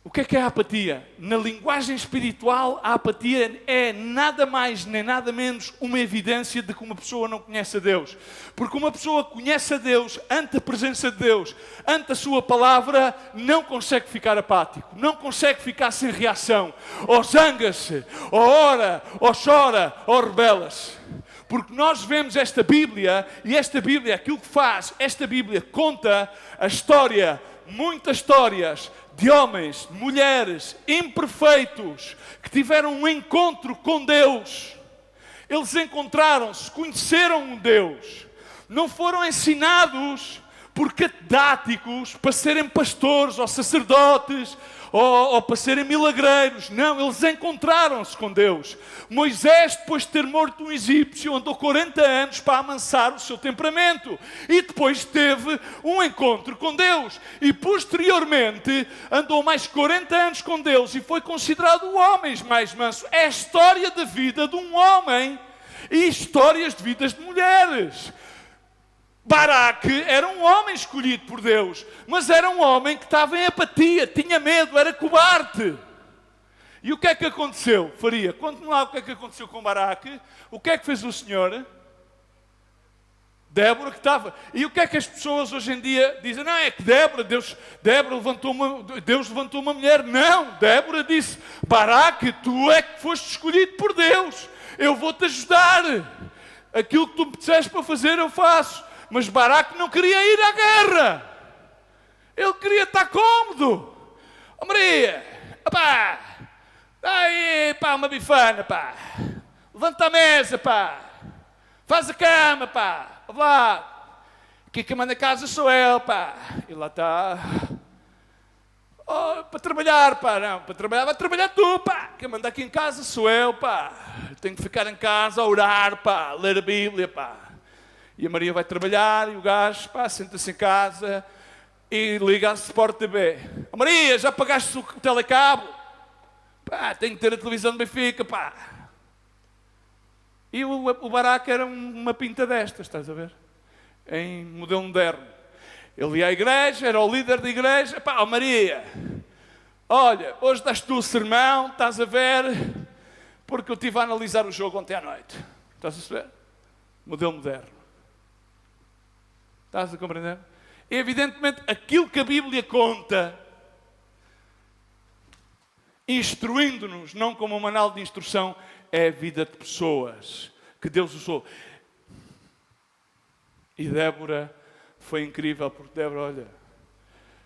o que é a apatia? Na linguagem espiritual, a apatia é nada mais nem nada menos uma evidência de que uma pessoa não conhece a Deus. Porque uma pessoa que conhece a Deus, ante a presença de Deus, ante a sua palavra, não consegue ficar apático, não consegue ficar sem reação. Ou zanga-se, ou ora, ou chora, ou rebela-se. Porque nós vemos esta Bíblia, e esta Bíblia, aquilo que faz, esta Bíblia conta a história, muitas histórias, de homens, mulheres, imperfeitos, que tiveram um encontro com Deus. Eles encontraram-se, conheceram um Deus. Não foram ensinados por catedráticos para serem pastores ou sacerdotes ou para serem milagreiros. Não, eles encontraram-se com Deus. Moisés, depois de ter morto um egípcio, andou 40 anos para amansar o seu temperamento. E depois teve um encontro com Deus. E posteriormente andou mais 40 anos com Deus e foi considerado o homem mais manso. É a história da vida de um homem e histórias de vidas de mulheres. Baraque era um homem escolhido por Deus, mas era um homem que estava em apatia, tinha medo, era cobarde. E o que é que aconteceu? Faria, conte-me lá o que é que aconteceu com Baraque. O que é que fez o Senhor? Débora que estava... E o que é que as pessoas hoje em dia dizem? Não, é que Deus levantou uma mulher. Não, Débora disse, Baraque, tu é que foste escolhido por Deus. Eu vou-te ajudar. aquilo que tu me disseste para fazer eu faço. Mas Baraque não queria ir à guerra. Ele queria estar cómodo. Oh, Maria, pá, dá aí, pá, uma bifana, pá. Levanta a mesa, pá. Faz a cama, pá. Vá lá. Aqui quem manda a casa sou eu, pá. E lá está. Oh, para trabalhar, pá. Não, para trabalhar, vai trabalhar tu, pá. Quem manda aqui em casa sou eu, pá. Tenho que ficar em casa a orar, pá. Ler a Bíblia, pá. E a Maria vai trabalhar e o gajo, pá, senta-se em casa e liga a Sport TV. Oh, Maria, já pagaste o telecabo? Pá, tenho que ter a televisão do Benfica, pá. E o Baraque era uma pinta destas, estás a ver? Em modelo moderno. Ele ia à igreja, era o líder da igreja. Pá, oh, Maria, olha, hoje dás tu o sermão, estás a ver? Porque eu estive a analisar o jogo ontem à noite. Estás a ver? Modelo moderno. Estás a compreender? E, evidentemente, aquilo que a Bíblia conta, instruindo-nos, não como um manual de instrução, é a vida de pessoas que Deus usou. E Débora foi incrível, porque Débora, olha,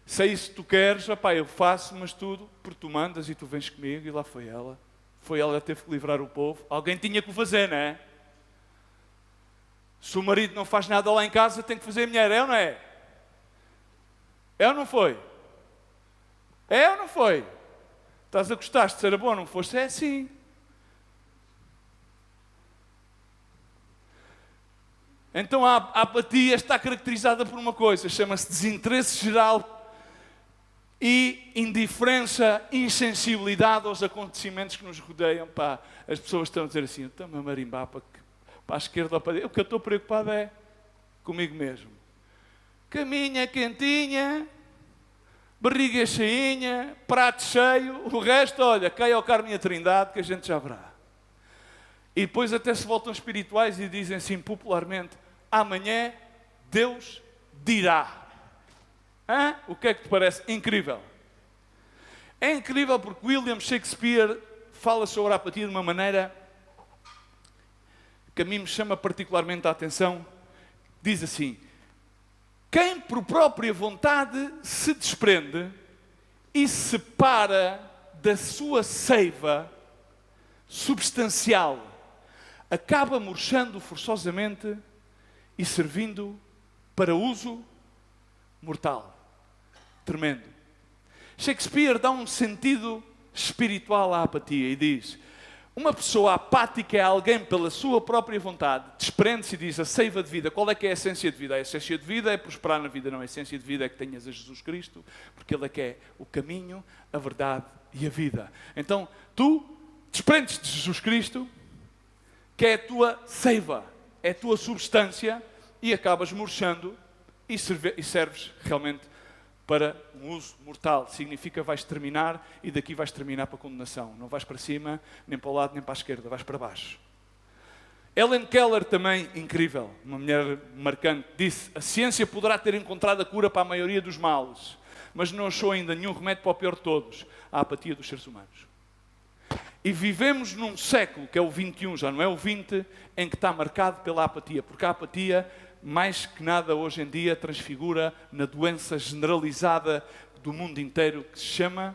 se é isso que tu queres, opá, eu faço, mas tudo, porque tu mandas e tu vens comigo, e lá foi ela. Foi ela que teve que livrar o povo. Alguém tinha que o fazer, não é? Se o marido não faz nada lá em casa, tem que fazer a mulher, é ou não é? É ou não foi? É ou não foi? Estás a gostar de ser bom, não foste? É sim. Então a apatia está caracterizada por uma coisa, chama-se desinteresse geral e indiferença, insensibilidade aos acontecimentos que nos rodeiam. Pá, as pessoas estão a dizer assim, estou-me a marimbar para a esquerda ou para a direita. O que eu estou preocupado é comigo mesmo. Caminha quentinha, barriga cheinha, prato cheio, o resto, olha, cai ao Carmo e a Trindade que a gente já verá. E depois até se voltam espirituais e dizem assim popularmente, amanhã Deus dirá. Hã? O que é que te parece? Incrível. É incrível porque William Shakespeare fala sobre a apatia de uma maneira que a mim me chama particularmente a atenção. Diz assim, quem por própria vontade se desprende e se separa da sua seiva substancial, acaba murchando forçosamente e servindo para uso mortal. Tremendo. Shakespeare dá um sentido espiritual à apatia e diz, uma pessoa apática é alguém pela sua própria vontade, desprende-se e diz a seiva de vida. Qual é que é a essência de vida? A essência de vida é prosperar na vida, não. A essência de vida é que tenhas a Jesus Cristo, porque Ele é que é o caminho, a verdade e a vida. Então, tu desprendes de Jesus Cristo, que é a tua seiva, é a tua substância, e acabas murchando e serves realmente para um uso mortal. Significa vais terminar e daqui vais terminar para a condenação. Não vais para cima, nem para o lado, nem para a esquerda, vais para baixo. Ellen Keller também, incrível, uma mulher marcante, disse, a ciência poderá ter encontrado a cura para a maioria dos males, mas não achou ainda nenhum remédio para o pior de todos, a apatia dos seres humanos. E vivemos num século, que é o 21, já não é o 20, em que está marcado pela apatia, porque a apatia, mais que nada hoje em dia, transfigura na doença generalizada do mundo inteiro que se chama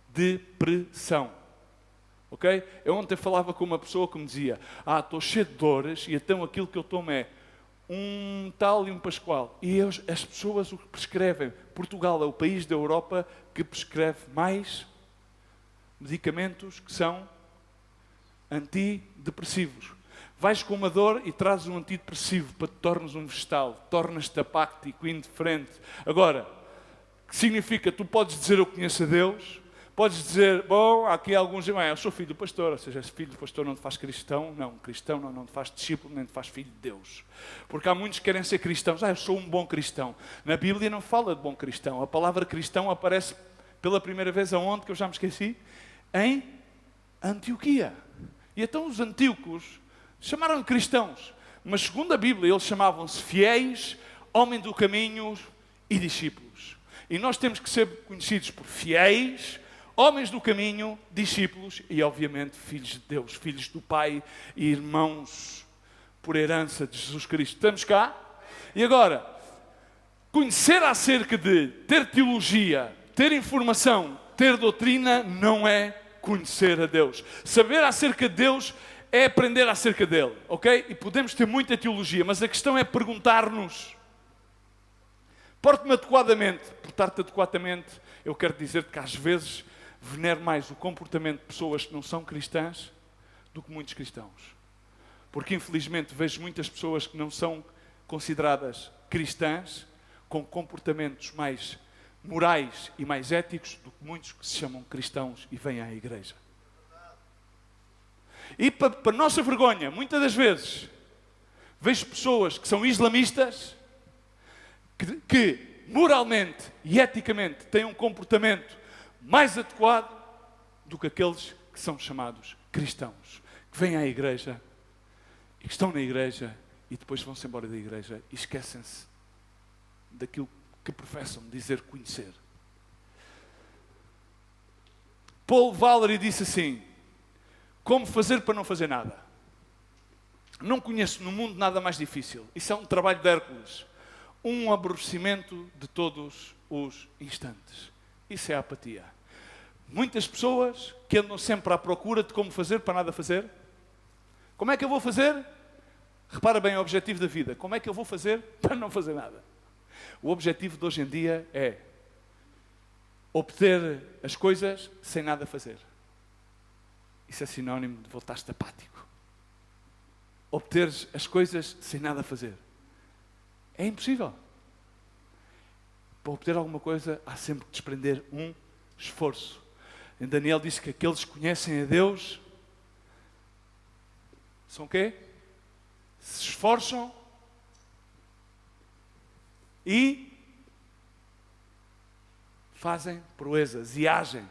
depressão. Ok? Eu ontem falava com uma pessoa que me dizia, estou cheio de dores e então aquilo que eu tomo é um tal e um pascual. E as pessoas o que prescrevem, Portugal é o país da Europa que prescreve mais medicamentos que são antidepressivos. Vais com uma dor e trazes um antidepressivo para te tornes um vegetal, tornas-te apático, indiferente. Agora, que significa? Tu podes dizer eu conheço a Deus, podes dizer, bom, há aqui alguns, eu sou filho do pastor, ou seja, esse filho do pastor não te faz cristão, não te faz discípulo, nem te faz filho de Deus. Porque há muitos que querem ser cristãos, eu sou um bom cristão. Na Bíblia não fala de bom cristão, a palavra cristão aparece pela primeira vez aonde, que eu já me esqueci? Em Antioquia. E então os antíocos chamaram-lhe cristãos, mas segundo a Bíblia eles chamavam-se fiéis, homens do caminho e discípulos. E nós temos que ser conhecidos por fiéis, homens do caminho, discípulos e obviamente filhos de Deus, filhos do Pai e irmãos por herança de Jesus Cristo. Estamos cá? E agora, conhecer acerca de ter teologia, ter informação, ter doutrina, não é conhecer a Deus. Saber acerca de Deus é aprender acerca dele, ok? E podemos ter muita teologia, mas a questão é perguntar-nos: porte-me adequadamente. Portar-te adequadamente, eu quero dizer-te que às vezes venero mais o comportamento de pessoas que não são cristãs do que muitos cristãos. Porque infelizmente vejo muitas pessoas que não são consideradas cristãs com comportamentos mais morais e mais éticos do que muitos que se chamam cristãos e vêm à igreja. E para nossa vergonha, muitas das vezes, vejo pessoas que são islamistas, que moralmente e eticamente têm um comportamento mais adequado do que aqueles que são chamados cristãos, que vêm à igreja e que estão na igreja e depois vão-se embora da igreja e esquecem-se daquilo que professam dizer conhecer. Paul Valery disse assim: como fazer para não fazer nada? Não conheço no mundo nada mais difícil. Isso é um trabalho de Hércules. Um aborrecimento de todos os instantes. Isso é a apatia. Muitas pessoas que andam sempre à procura de como fazer para nada fazer. Como é que eu vou fazer? Repara bem o objetivo da vida. Como é que eu vou fazer para não fazer nada? O objetivo de hoje em dia é obter as coisas sem nada fazer. Isso é sinónimo de voltar-te apático. Obter as coisas sem nada fazer. É impossível. Para obter alguma coisa, há sempre que desprender um esforço. Em Daniel diz que aqueles que conhecem a Deus são o quê? Se esforçam e fazem proezas e agem.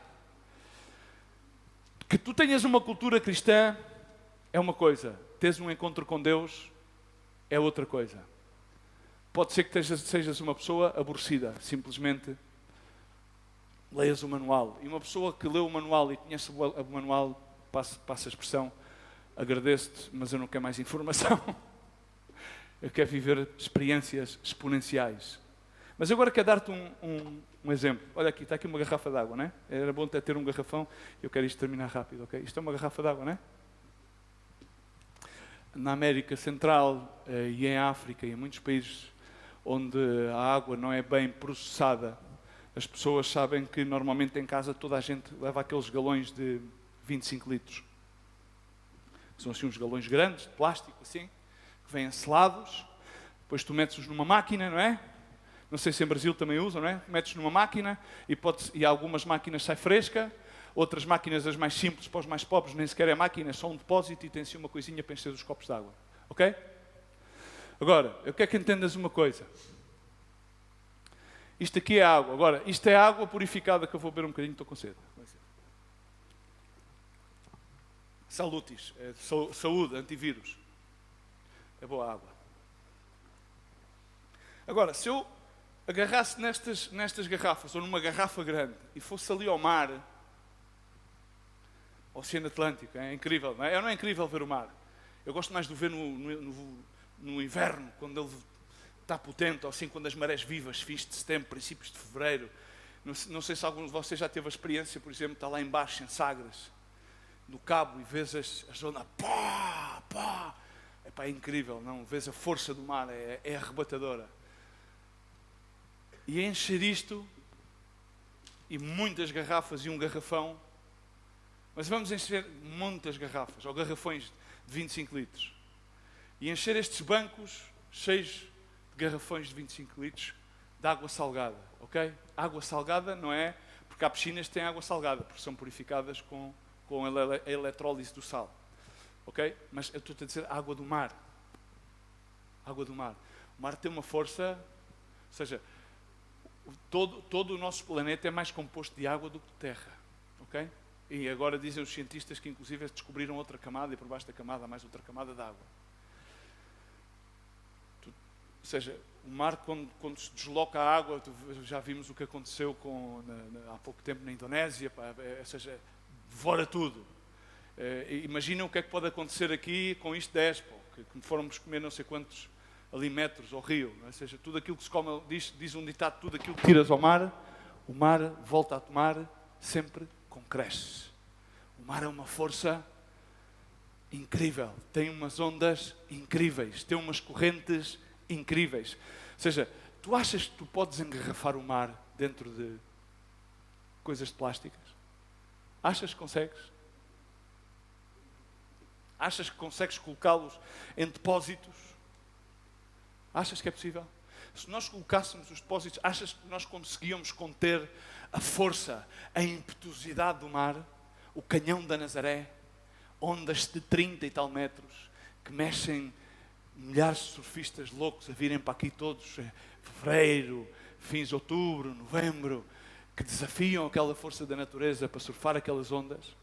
Que tu tenhas uma cultura cristã é uma coisa. Teres um encontro com Deus é outra coisa. Pode ser que sejas uma pessoa aborrecida. Simplesmente leias o manual. E uma pessoa que lê o manual e conhece o manual, passa a expressão, agradeço-te, mas eu não quero mais informação. Eu quero viver experiências exponenciais. Mas agora quero dar-te um exemplo. Olha aqui, está aqui uma garrafa de água, não é? Era bom até ter um garrafão. Eu quero isto terminar rápido, ok? Isto é uma garrafa de água, não é? Na América Central e em África e em muitos países onde a água não é bem processada, as pessoas sabem que normalmente em casa toda a gente leva aqueles galões de 25 litros. São assim uns galões grandes, de plástico assim, que vêm selados. Depois tu metes-os numa máquina, não é? Não sei se em Brasil também usam, não é? Metes numa máquina e algumas máquinas sai fresca, outras máquinas, as mais simples, para os mais pobres, nem sequer é máquina, é só um depósito e tem-se uma coisinha para encher os copos de água. Ok? Agora, eu quero que entendas uma coisa. Isto aqui é água. Agora, isto é água purificada que eu vou beber um bocadinho, estou com sede. Salutis, é saúde, antivírus. É boa água. Agora, se eu agarrasse nestas garrafas, ou numa garrafa grande, e fosse ali ao mar, ao Oceano Atlântico, é incrível, não é? Não é incrível ver o mar? Eu gosto mais de o ver no inverno, quando ele está potente, ou assim, quando as marés vivas, fins de setembro, princípios de fevereiro. Não sei se algum de vocês já teve a experiência, por exemplo, está lá embaixo, em Sagres, no Cabo, e vês as ondas, pá, pá. Epá, é incrível, não? Vês a força do mar, é arrebatadora. E encher isto, e muitas garrafas e um garrafão, mas vamos encher muitas garrafas, ou garrafões de 25 litros. E encher estes bancos cheios de garrafões de 25 litros de água salgada, ok? Água salgada não é, porque há piscinas que têm água salgada, porque são purificadas com a eletrólise do sal, ok? Mas eu estou-te a dizer água do mar. Água do mar. O mar tem uma força, ou seja, todo o nosso planeta é mais composto de água do que de terra, ok? E agora dizem os cientistas que inclusive descobriram outra camada e por baixo da camada há mais outra camada de água. Ou seja, o mar quando se desloca a água, já vimos o que aconteceu há pouco tempo na Indonésia, ou seja, devora tudo. Imaginem o que é que pode acontecer aqui com isto de Expo, que formos comer não sei quantos ali metros ao rio. Ou seja, tudo aquilo que se come, diz um ditado, tudo aquilo que tiras ao mar, o mar volta a tomar sempre com creches. O mar é uma força incrível, tem umas ondas incríveis, tem umas correntes incríveis. Ou seja, tu achas que tu podes engarrafar o mar dentro de coisas de plásticas? Achas que consegues? Achas que consegues colocá-los em depósitos? Achas que é possível? Se nós colocássemos os depósitos, achas que nós conseguíamos conter a força, a impetuosidade do mar, o canhão da Nazaré, ondas de 30 e tal metros, que mexem milhares de surfistas loucos a virem para aqui todos, em fevereiro, fins de outubro, novembro, que desafiam aquela força da natureza para surfar aquelas ondas?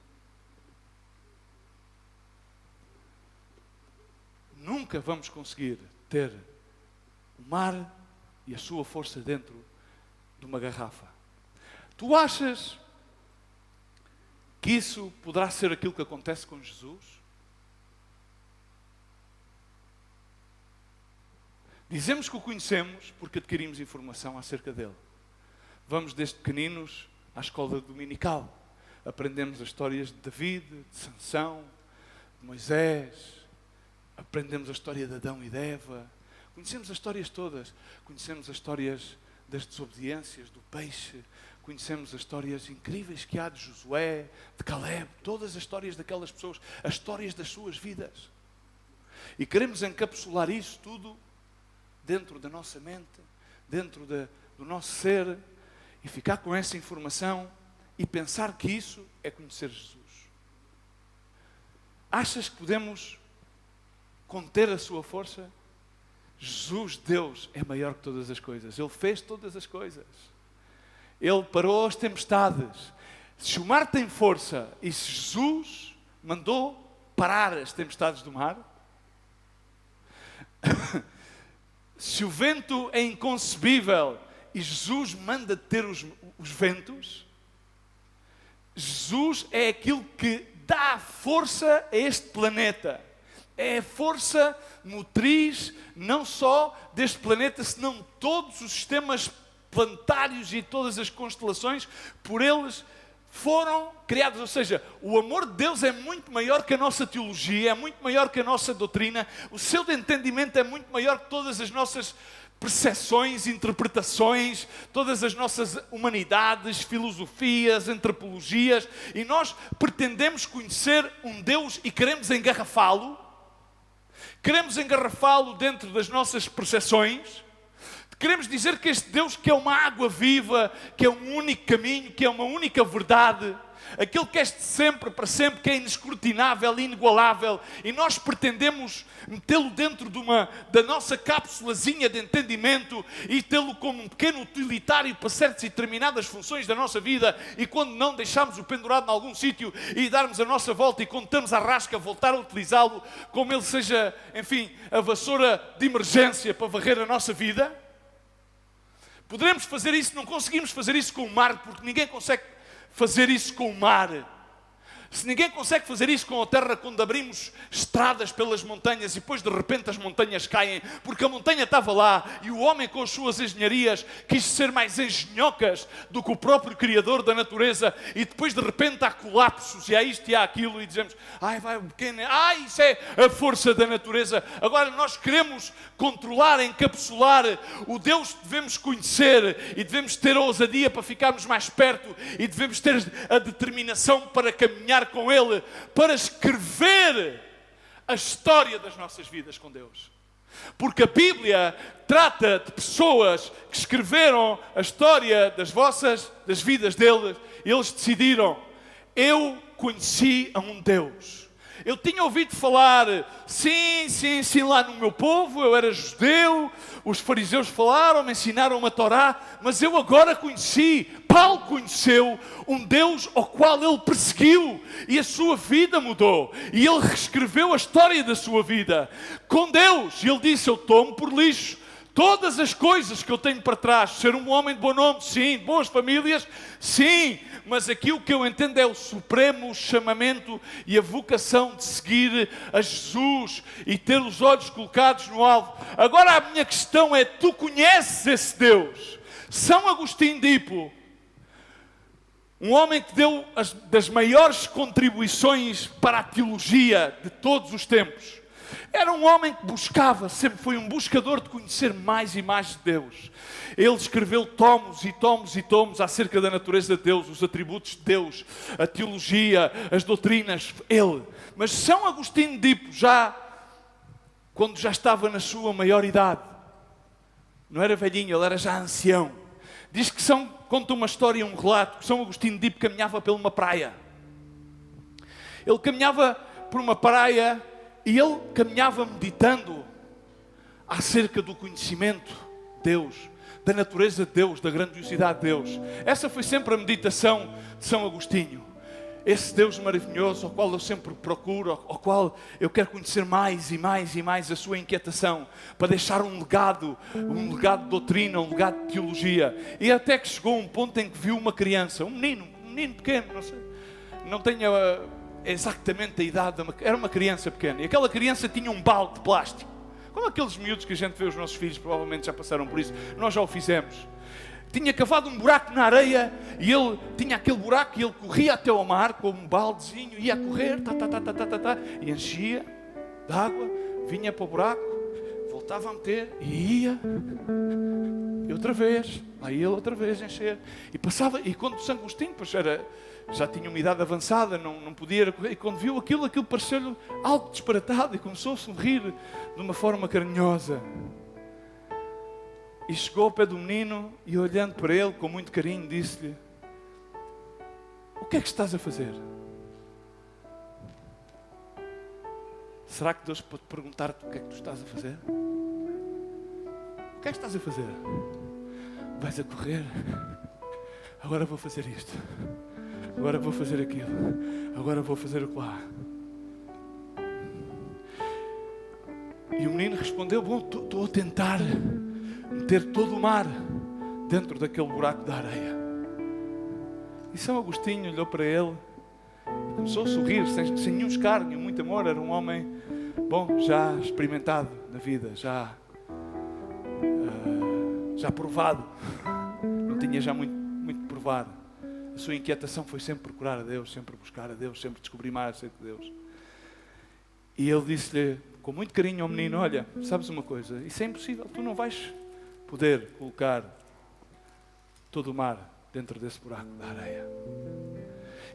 Nunca vamos conseguir ter o mar e a sua força dentro de uma garrafa. Tu achas que isso poderá ser aquilo que acontece com Jesus? Dizemos que o conhecemos porque adquirimos informação acerca dele. Vamos desde pequeninos à escola dominical. Aprendemos as histórias de David, de Sansão, de Moisés. Aprendemos a história de Adão e de Eva. Conhecemos as histórias todas. Conhecemos as histórias das desobediências, do peixe. Conhecemos as histórias incríveis que há de Josué, de Caleb. Todas as histórias daquelas pessoas. As histórias das suas vidas. E queremos encapsular isso tudo dentro da nossa mente, dentro do nosso ser, e ficar com essa informação e pensar que isso é conhecer Jesus. Achas que podemos conter a sua força? Jesus, Deus, é maior que todas as coisas. Ele fez todas as coisas. Ele parou as tempestades. Se o mar tem força e se Jesus mandou parar as tempestades do mar, se o vento é inconcebível e Jesus manda ter os ventos, Jesus é aquilo que dá força a este planeta. É a força motriz não só deste planeta, senão de todos os sistemas planetários e todas as constelações, por eles foram criados. Ou seja, o amor de Deus é muito maior que a nossa teologia, é muito maior que a nossa doutrina, o seu entendimento é muito maior que todas as nossas percepções, interpretações, todas as nossas humanidades, filosofias, antropologias, e nós pretendemos conhecer um Deus e queremos engarrafá-lo. Queremos engarrafá-lo dentro das nossas percepções. Queremos dizer que este Deus, que é uma água viva, que é um único caminho, que é uma única verdade, aquele que é sempre, para sempre, que é inescrutinável, inigualável, e nós pretendemos metê-lo dentro da nossa cápsulazinha de entendimento e tê-lo como um pequeno utilitário para certas e determinadas funções da nossa vida, e quando não deixarmos o pendurado em algum sítio e darmos a nossa volta e quando estamos à rasca voltar a utilizá-lo como ele seja, enfim, a vassoura de emergência para varrer a nossa vida. Poderemos fazer isso, não conseguimos fazer isso com o mar, porque ninguém consegue fazer isso com o mar. Se ninguém consegue fazer isso com a terra, quando abrimos estradas pelas montanhas e depois de repente as montanhas caem, porque a montanha estava lá e o homem com as suas engenharias quis ser mais engenhocas do que o próprio Criador da natureza, e depois de repente há colapsos e há isto e há aquilo e dizemos, ai vai um pequeno, ai isso é a força da natureza. Agora nós queremos controlar, encapsular o Deus que devemos conhecer e devemos ter a ousadia para ficarmos mais perto e devemos ter a determinação para caminhar com Ele, para escrever a história das nossas vidas com Deus. Porque a Bíblia trata de pessoas que escreveram a história das vidas deles, e eles decidiram, eu conheci a um Deus. Eu tinha ouvido falar, sim, lá no meu povo, eu era judeu, os fariseus falaram, me ensinaram uma Torá, mas eu agora conheci, Paulo conheceu um Deus ao qual ele perseguiu e a sua vida mudou. E ele reescreveu a história da sua vida com Deus. E ele disse, eu tomo por lixo Todas as coisas que eu tenho para trás, ser um homem de bom nome, sim, de boas famílias, sim, mas aquilo que eu entendo é o supremo chamamento e a vocação de seguir a Jesus e ter os olhos colocados no alvo. Agora a minha questão é, tu conheces esse Deus? São Agostinho de Hippo, um homem que deu das maiores contribuições para a teologia de todos os tempos. Era um homem que buscava, sempre foi um buscador de conhecer mais e mais de Deus. Ele escreveu tomos e tomos e tomos acerca da natureza de Deus, os atributos de Deus, a teologia, as doutrinas, ele. Mas São Agostinho de Hippo, quando já estava na sua maior idade, não era velhinho, ele era já ancião. Diz que conta uma história, um relato, que São Agostinho de Hippo caminhava por uma praia. Ele caminhava por uma praia e ele caminhava meditando acerca do conhecimento de Deus, da natureza de Deus, da grandiosidade de Deus. Essa foi sempre a meditação de São Agostinho. Esse Deus maravilhoso ao qual eu sempre procuro, ao qual eu quero conhecer mais e mais e mais, a sua inquietação, para deixar um legado de doutrina, um legado de teologia. E até que chegou um ponto em que viu uma criança, um menino pequeno, não tenho exatamente a idade, era uma criança pequena, e aquela criança tinha um balde de plástico, como aqueles miúdos que a gente vê os nossos filhos, provavelmente já passaram por isso, nós já o fizemos. Tinha cavado um buraco na areia e ele tinha aquele buraco e ele corria até ao mar com um baldezinho, ia a correr, e enchia de água, vinha para o buraco, voltava a meter e ia, e outra vez, aí ele outra vez encher, e passava, e quando o São Agostinho, pois já tinha uma idade avançada, não podia correr, e quando viu aquilo pareceu-lhe algo disparatado e começou a sorrir de uma forma carinhosa. E chegou ao pé do menino e, olhando para ele com muito carinho, disse-lhe: o que é que estás a fazer? Será que Deus pode perguntar-te o que é que tu estás a fazer? O que é que estás a fazer? Vais a correr? Agora vou fazer isto. Agora vou fazer aquilo. Agora vou fazer o que lá. E o menino respondeu: bom, estou a tentar meter todo o mar dentro daquele buraco da areia. E São Agostinho olhou para ele e começou a sorrir, sem nenhum escárnio, muito amor. Era um homem, bom, já experimentado na vida, já provado. Não tinha já muito provado. A sua inquietação foi sempre procurar a Deus, sempre buscar a Deus, sempre descobrir mais acerca de Deus. E ele disse-lhe, com muito carinho ao menino: olha, sabes uma coisa, isso é impossível, tu não vais poder colocar todo o mar dentro desse buraco da areia.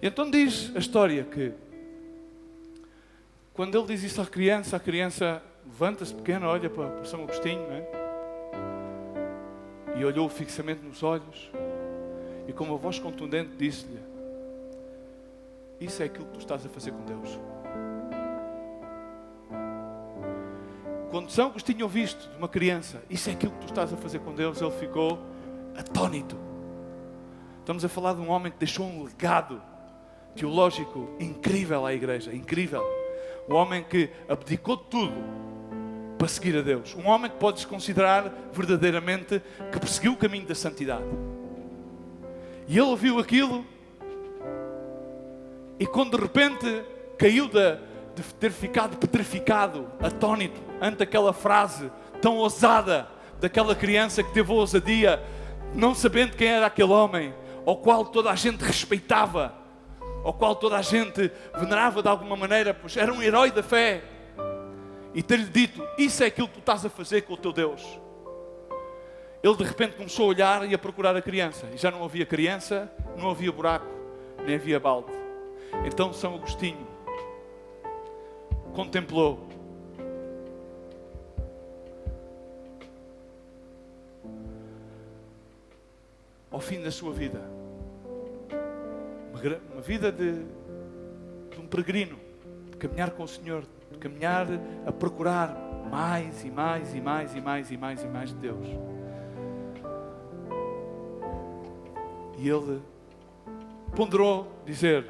E então diz a história que, quando ele diz isso à criança levanta-se pequena, olha para São Agostinho, não é? E olhou fixamente nos olhos, e com uma voz contundente disse-lhe: isso é aquilo que tu estás a fazer com Deus. Quando São Agostinho ouviu isto de uma criança, isso é aquilo que tu estás a fazer com Deus, ele ficou atónito. Estamos a falar de um homem que deixou um legado teológico incrível à igreja, incrível. Um homem que abdicou de tudo para seguir a Deus. Um homem que pode-se considerar verdadeiramente que perseguiu o caminho da santidade. E ele ouviu aquilo e quando de repente caiu de ter ficado petrificado, atónito, ante aquela frase tão ousada daquela criança que teve a ousadia, não sabendo quem era aquele homem, ao qual toda a gente respeitava, ao qual toda a gente venerava de alguma maneira, pois era um herói da fé, e ter-lhe dito: isso é aquilo que tu estás a fazer com o teu Deus. Ele de repente começou a olhar e a procurar a criança, e já não havia criança, não havia buraco, nem havia balde. Então São Agostinho contemplou ao fim da sua vida uma vida de um peregrino, de caminhar com o Senhor, de caminhar a procurar mais e mais e mais e mais e mais e mais de Deus. E ele ponderou dizer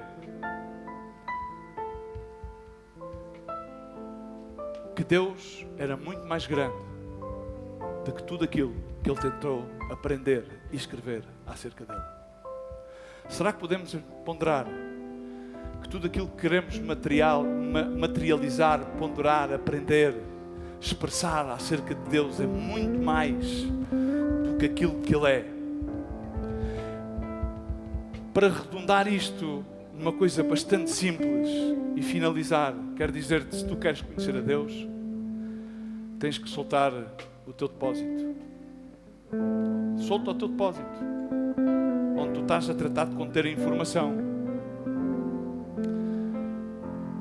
que Deus era muito mais grande de que tudo aquilo que ele tentou aprender e escrever acerca dele. Será que podemos ponderar que tudo aquilo que queremos materializar, ponderar, aprender, expressar acerca de Deus é muito mais do que aquilo que Ele é? Para arredondar isto numa coisa bastante simples e finalizar, quero dizer-te, se tu queres conhecer a Deus, tens que soltar o teu depósito. Solta o teu depósito, onde tu estás a tratar de conter a informação.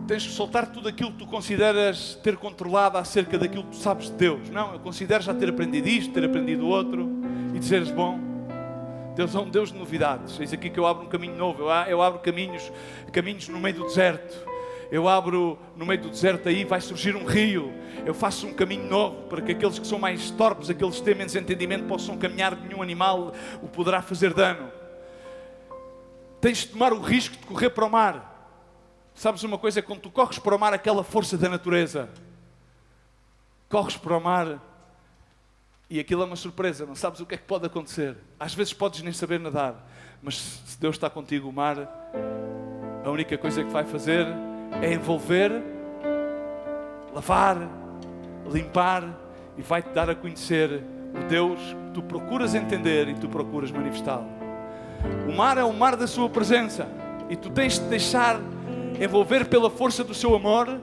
Tens que soltar tudo aquilo que tu consideras ter controlado acerca daquilo que tu sabes de Deus. Não, eu considero já ter aprendido isto, ter aprendido o outro, e dizeres, bom, Deus é um Deus de novidades. Eis aqui que eu abro um caminho novo, eu abro caminhos no meio do deserto. Eu abro no meio do deserto, aí vai surgir um rio. Eu faço um caminho novo para que aqueles que são mais torpes, aqueles que têm menos entendimento, possam caminhar, nenhum animal o poderá fazer dano. Tens de tomar o risco de correr para o mar. Sabes uma coisa? Quando tu corres para o mar, aquela força da natureza. Corres para o mar e aquilo é uma surpresa, não sabes o que é que pode acontecer. Às vezes podes nem saber nadar, mas se Deus está contigo, o mar, a única coisa que vai fazer é envolver, lavar, limpar e vai-te dar a conhecer o Deus que tu procuras entender e tu procuras manifestá-lo. O mar é o mar da sua presença e tu tens de deixar envolver pela força do seu amor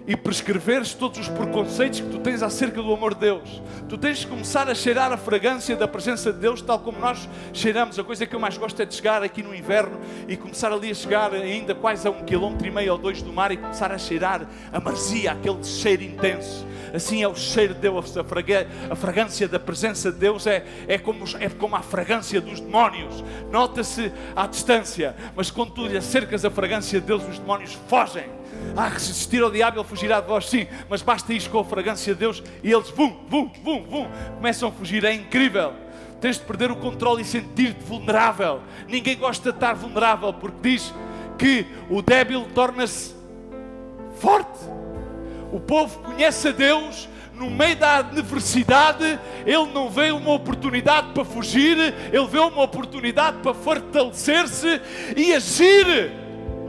e prescreveres todos os preconceitos que tu tens acerca do amor de Deus. Tu tens de começar a cheirar a fragrância da presença de Deus, tal como nós cheiramos. A coisa que eu mais gosto é de chegar aqui no inverno e começar ali a chegar ainda quase a 1,5 km ou 2 do mar e começar a cheirar a maresia, aquele cheiro intenso. Assim é o cheiro de Deus, a fragrância da presença de Deus é como a fragrância dos demónios. Nota-se à distância, mas quando tu lhe acercas a fragrância de Deus, os demónios fogem. Resistir ao diabo, ele fugirá de vós, sim, mas basta ir com a fragrância de Deus e eles, começam a fugir. É incrível. Tens de perder o controle e sentir-te vulnerável. Ninguém gosta de estar vulnerável, porque diz que o débil torna-se forte. O povo conhece a Deus no meio da adversidade. Ele não vê uma oportunidade para fugir, ele vê uma oportunidade para fortalecer-se e agir.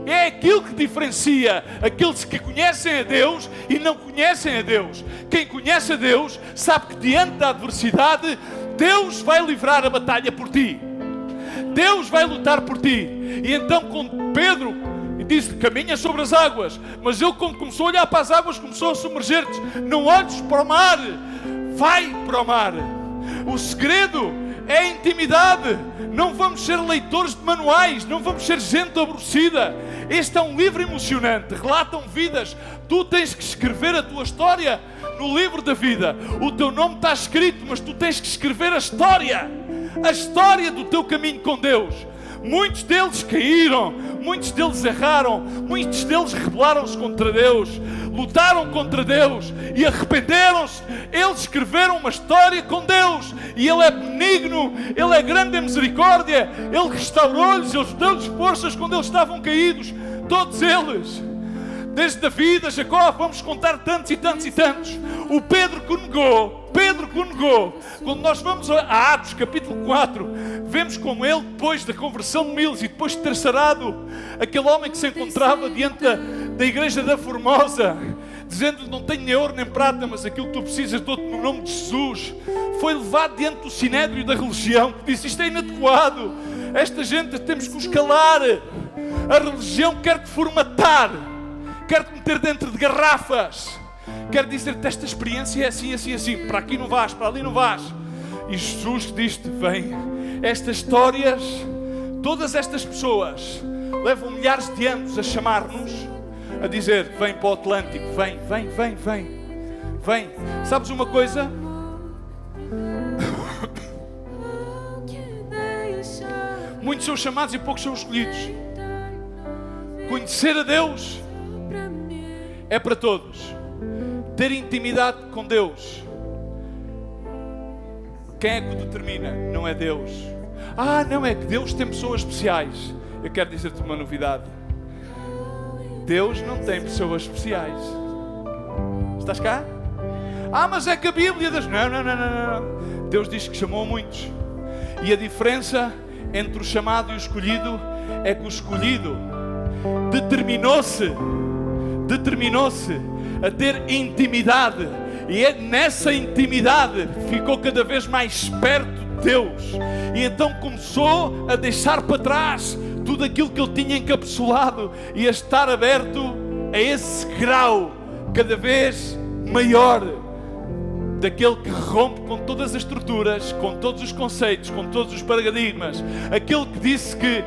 É aquilo que diferencia aqueles que conhecem a Deus e não conhecem a Deus. Quem conhece a Deus sabe que diante da adversidade Deus vai livrar a batalha por ti. Deus vai lutar por ti. E então quando Pedro disse, caminha sobre as águas, mas ele quando começou a olhar para as águas começou a submerger-te. Não olhes para o mar, vai para o mar. O segredo é a intimidade. Não vamos ser leitores de manuais, não vamos ser gente aborrecida. Este é um livro emocionante, relatam vidas. Tu tens que escrever a tua história no livro da vida. O teu nome está escrito, mas tu tens que escrever a história do teu caminho com Deus. Muitos deles caíram, muitos deles erraram, muitos deles rebelaram-se contra Deus, lutaram contra Deus e arrependeram-se. Eles escreveram uma história com Deus e Ele é benigno, Ele é grande em misericórdia, Ele restaurou-lhes, Ele deu-lhes forças quando eles estavam caídos, todos eles. Desde David a Jacó, vamos contar tantos e tantos e tantos. O Pedro que o negou. Quando nós vamos a Atos, capítulo 4, vemos como ele, depois da conversão de Miles e depois de ter sarado aquele homem que se encontrava diante da igreja da Formosa, dizendo, não tenho nem ouro nem prata, mas aquilo que tu precisas dou-te no nome de Jesus. Foi levado diante do sinédrio da religião, que disse, isto é inadequado. Esta gente temos que os calar. A religião quer-te formatar, quer-te meter dentro de garrafas. Quero dizer-te, esta experiência é assim, assim, assim. Para aqui não vais, para ali não vais. E Jesus diz-te, vem. Estas histórias, todas estas pessoas levam milhares de anos a chamar-nos, a dizer, vem para o Atlântico, vem. Sabes uma coisa? Muitos são chamados e poucos são escolhidos. Conhecer a Deus é para todos. Ter intimidade com Deus, quem é que o determina? Não é Deus. Não, é que Deus tem pessoas especiais. Eu quero dizer-te uma novidade. Deus não tem pessoas especiais. Estás cá? Mas é que a Bíblia diz... Não. Deus diz que chamou muitos. E a diferença entre o chamado e o escolhido é que o escolhido determinou-se a ter intimidade. E nessa intimidade ficou cada vez mais perto de Deus. E então começou a deixar para trás tudo aquilo que ele tinha encapsulado e a estar aberto a esse grau cada vez maior daquele que rompe com todas as estruturas, com todos os conceitos, com todos os paradigmas. Aquele que disse que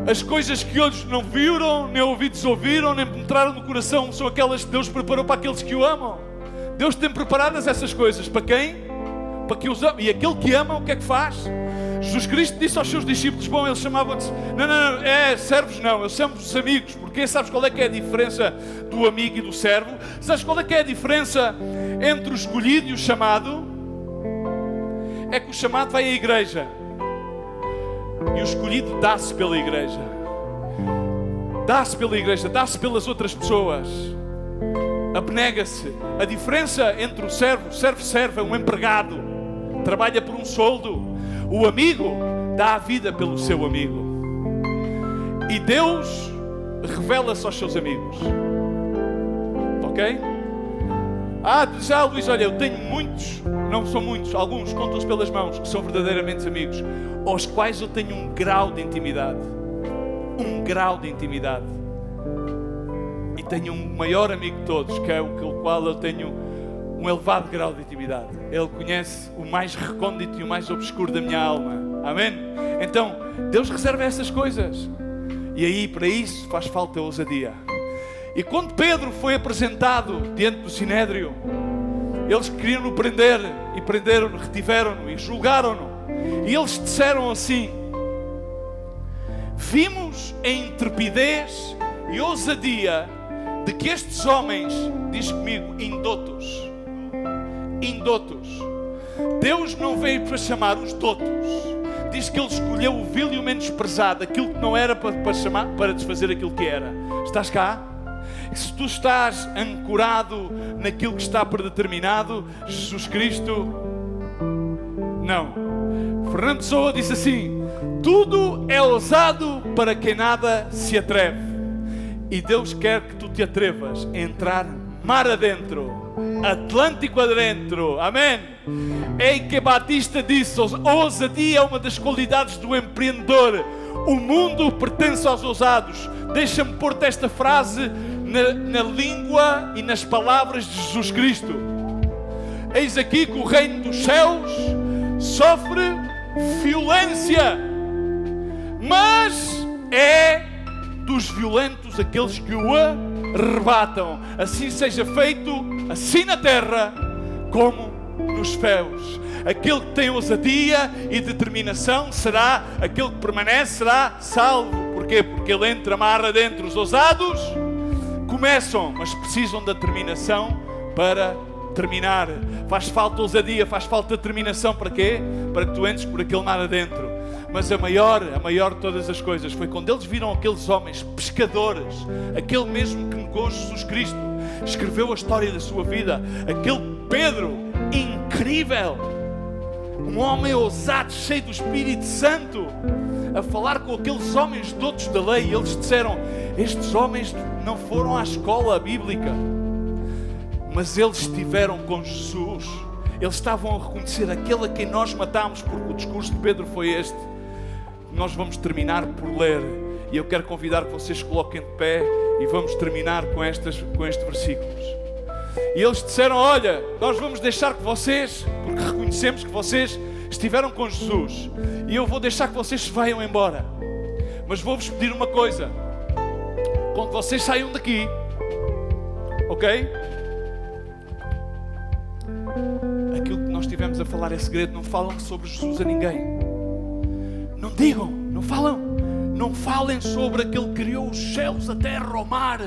as coisas que olhos não viram, nem ouvidos ouviram, nem penetraram no coração, são aquelas que Deus preparou para aqueles que o amam. Deus tem preparadas essas coisas para quem? Para que os ama. E aquele que ama, o que é que faz? Jesus Cristo disse aos seus discípulos, bom, eles chamavam-se, não, servos não, eles chamam-se amigos, porque sabes qual é que é a diferença do amigo e do servo? Sabes qual é que é a diferença entre o escolhido e o chamado? É que o chamado vai à igreja e o escolhido dá-se pela igreja. Dá-se pela igreja, dá-se pelas outras pessoas. Abnega-se. A diferença entre o servo serve, é um empregado, trabalha por um soldo. O amigo dá a vida pelo seu amigo. E Deus revela-se aos seus amigos. Ok? Já Luís, olha, eu tenho muitos, não são muitos, alguns, contam-se pelas mãos, que são verdadeiramente amigos, aos quais eu tenho um grau de intimidade. Um grau de intimidade. E tenho um maior amigo de todos, que é o com o qual eu tenho um elevado grau de intimidade. Ele conhece o mais recôndito e o mais obscuro da minha alma. Amém? Então, Deus reserva essas coisas. E aí, para isso, faz falta a ousadia. E quando Pedro foi apresentado diante do Sinédrio, eles queriam-no prender, e prenderam-no, retiveram-no e julgaram-no. E eles disseram assim: vimos a intrepidez e ousadia de que estes homens, diz comigo, indotos. Deus não veio para chamar os dotos. Diz que Ele escolheu o vil e o menosprezado, aquilo que não era para chamar, para desfazer aquilo que era. Estás cá? E se tu estás ancorado naquilo que está predeterminado, Jesus Cristo, não. Fernando Pessoa disse assim: tudo é ousado para quem nada se atreve. E Deus quer que tu te atrevas a entrar mar adentro, Atlântico adentro. Amém? Eike Batista disse: ousadia é uma das qualidades do empreendedor. O mundo pertence aos ousados. Deixa-me pôr-te esta frase na língua e nas palavras de Jesus Cristo. Eis aqui que o reino dos céus sofre violência, mas é dos violentos aqueles que o arrebatam. Assim seja feito, assim na terra como nos céus. Aquele que tem ousadia e determinação será, aquele que permanece será salvo. Porquê? Porque ele entra mar adentro. Os ousados começam, mas precisam da determinação para terminar. Faz falta ousadia, faz falta determinação. Para quê? Para que tu entres por aquele mar adentro. Mas a maior de todas as coisas foi quando eles viram aqueles homens pescadores, aquele mesmo que negou Jesus Cristo, escreveu a história da sua vida, aquele Pedro incrível, um homem ousado, cheio do Espírito Santo, a falar com aqueles homens doutos da lei. E eles disseram: estes homens não foram à escola bíblica, mas eles estiveram com Jesus. Eles estavam a reconhecer aquele a quem nós matámos, porque o discurso de Pedro foi este. Nós vamos terminar por ler, e eu quero convidar que vocês se coloquem de pé e vamos terminar com estes versículos. E eles disseram: olha, nós vamos deixar que vocês, porque reconhecemos que vocês estiveram com Jesus, e eu vou deixar que vocês se vayam embora, mas vou-vos pedir uma coisa: quando vocês saiam daqui, ok? Aquilo que nós estivemos a falar é segredo. Não falam sobre Jesus a ninguém. Não digam, não falem sobre aquele que criou os céus, a terra, o mar.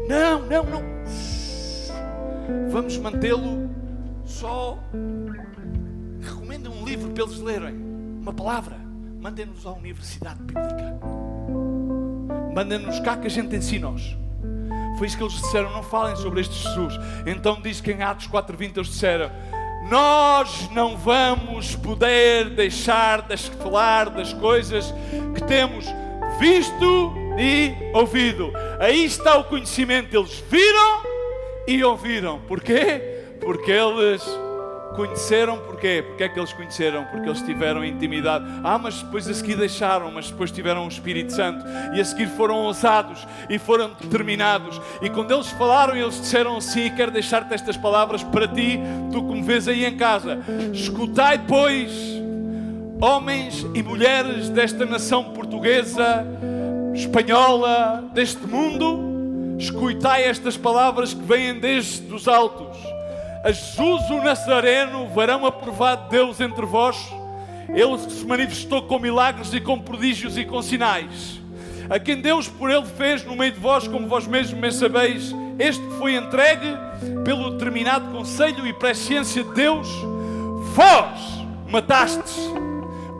Não. Vamos mantê-lo só. Recomendem um livro para eles lerem, uma palavra. Mandem-nos à universidade bíblica. Mandem-nos cá que a gente ensina-os. Foi isso que eles disseram: não falem sobre este Jesus. Então diz que em Atos 4:20 eles disseram: nós não vamos poder deixar de falar das coisas que temos visto e ouvido. Aí está o conhecimento. Eles viram e ouviram. Porquê? Porque eles conheceram. Porquê? Porque é que eles conheceram? Porque eles tiveram intimidade. Mas depois a seguir deixaram, mas depois tiveram o Espírito Santo. E a seguir foram ousados e foram determinados. E quando eles falaram, eles disseram assim: quero deixar-te estas palavras para ti, tu que me vês aí em casa. Escutai, pois, homens e mulheres desta nação portuguesa, espanhola, deste mundo, escutai estas palavras que vêm desde os altos. A Jesus o Nazareno, varão aprovado de Deus entre vós, ele se manifestou com milagres e com prodígios e com sinais, a quem Deus por ele fez no meio de vós, como vós mesmos bem sabeis. Este que foi entregue pelo determinado conselho e presciência de Deus, vós matastes,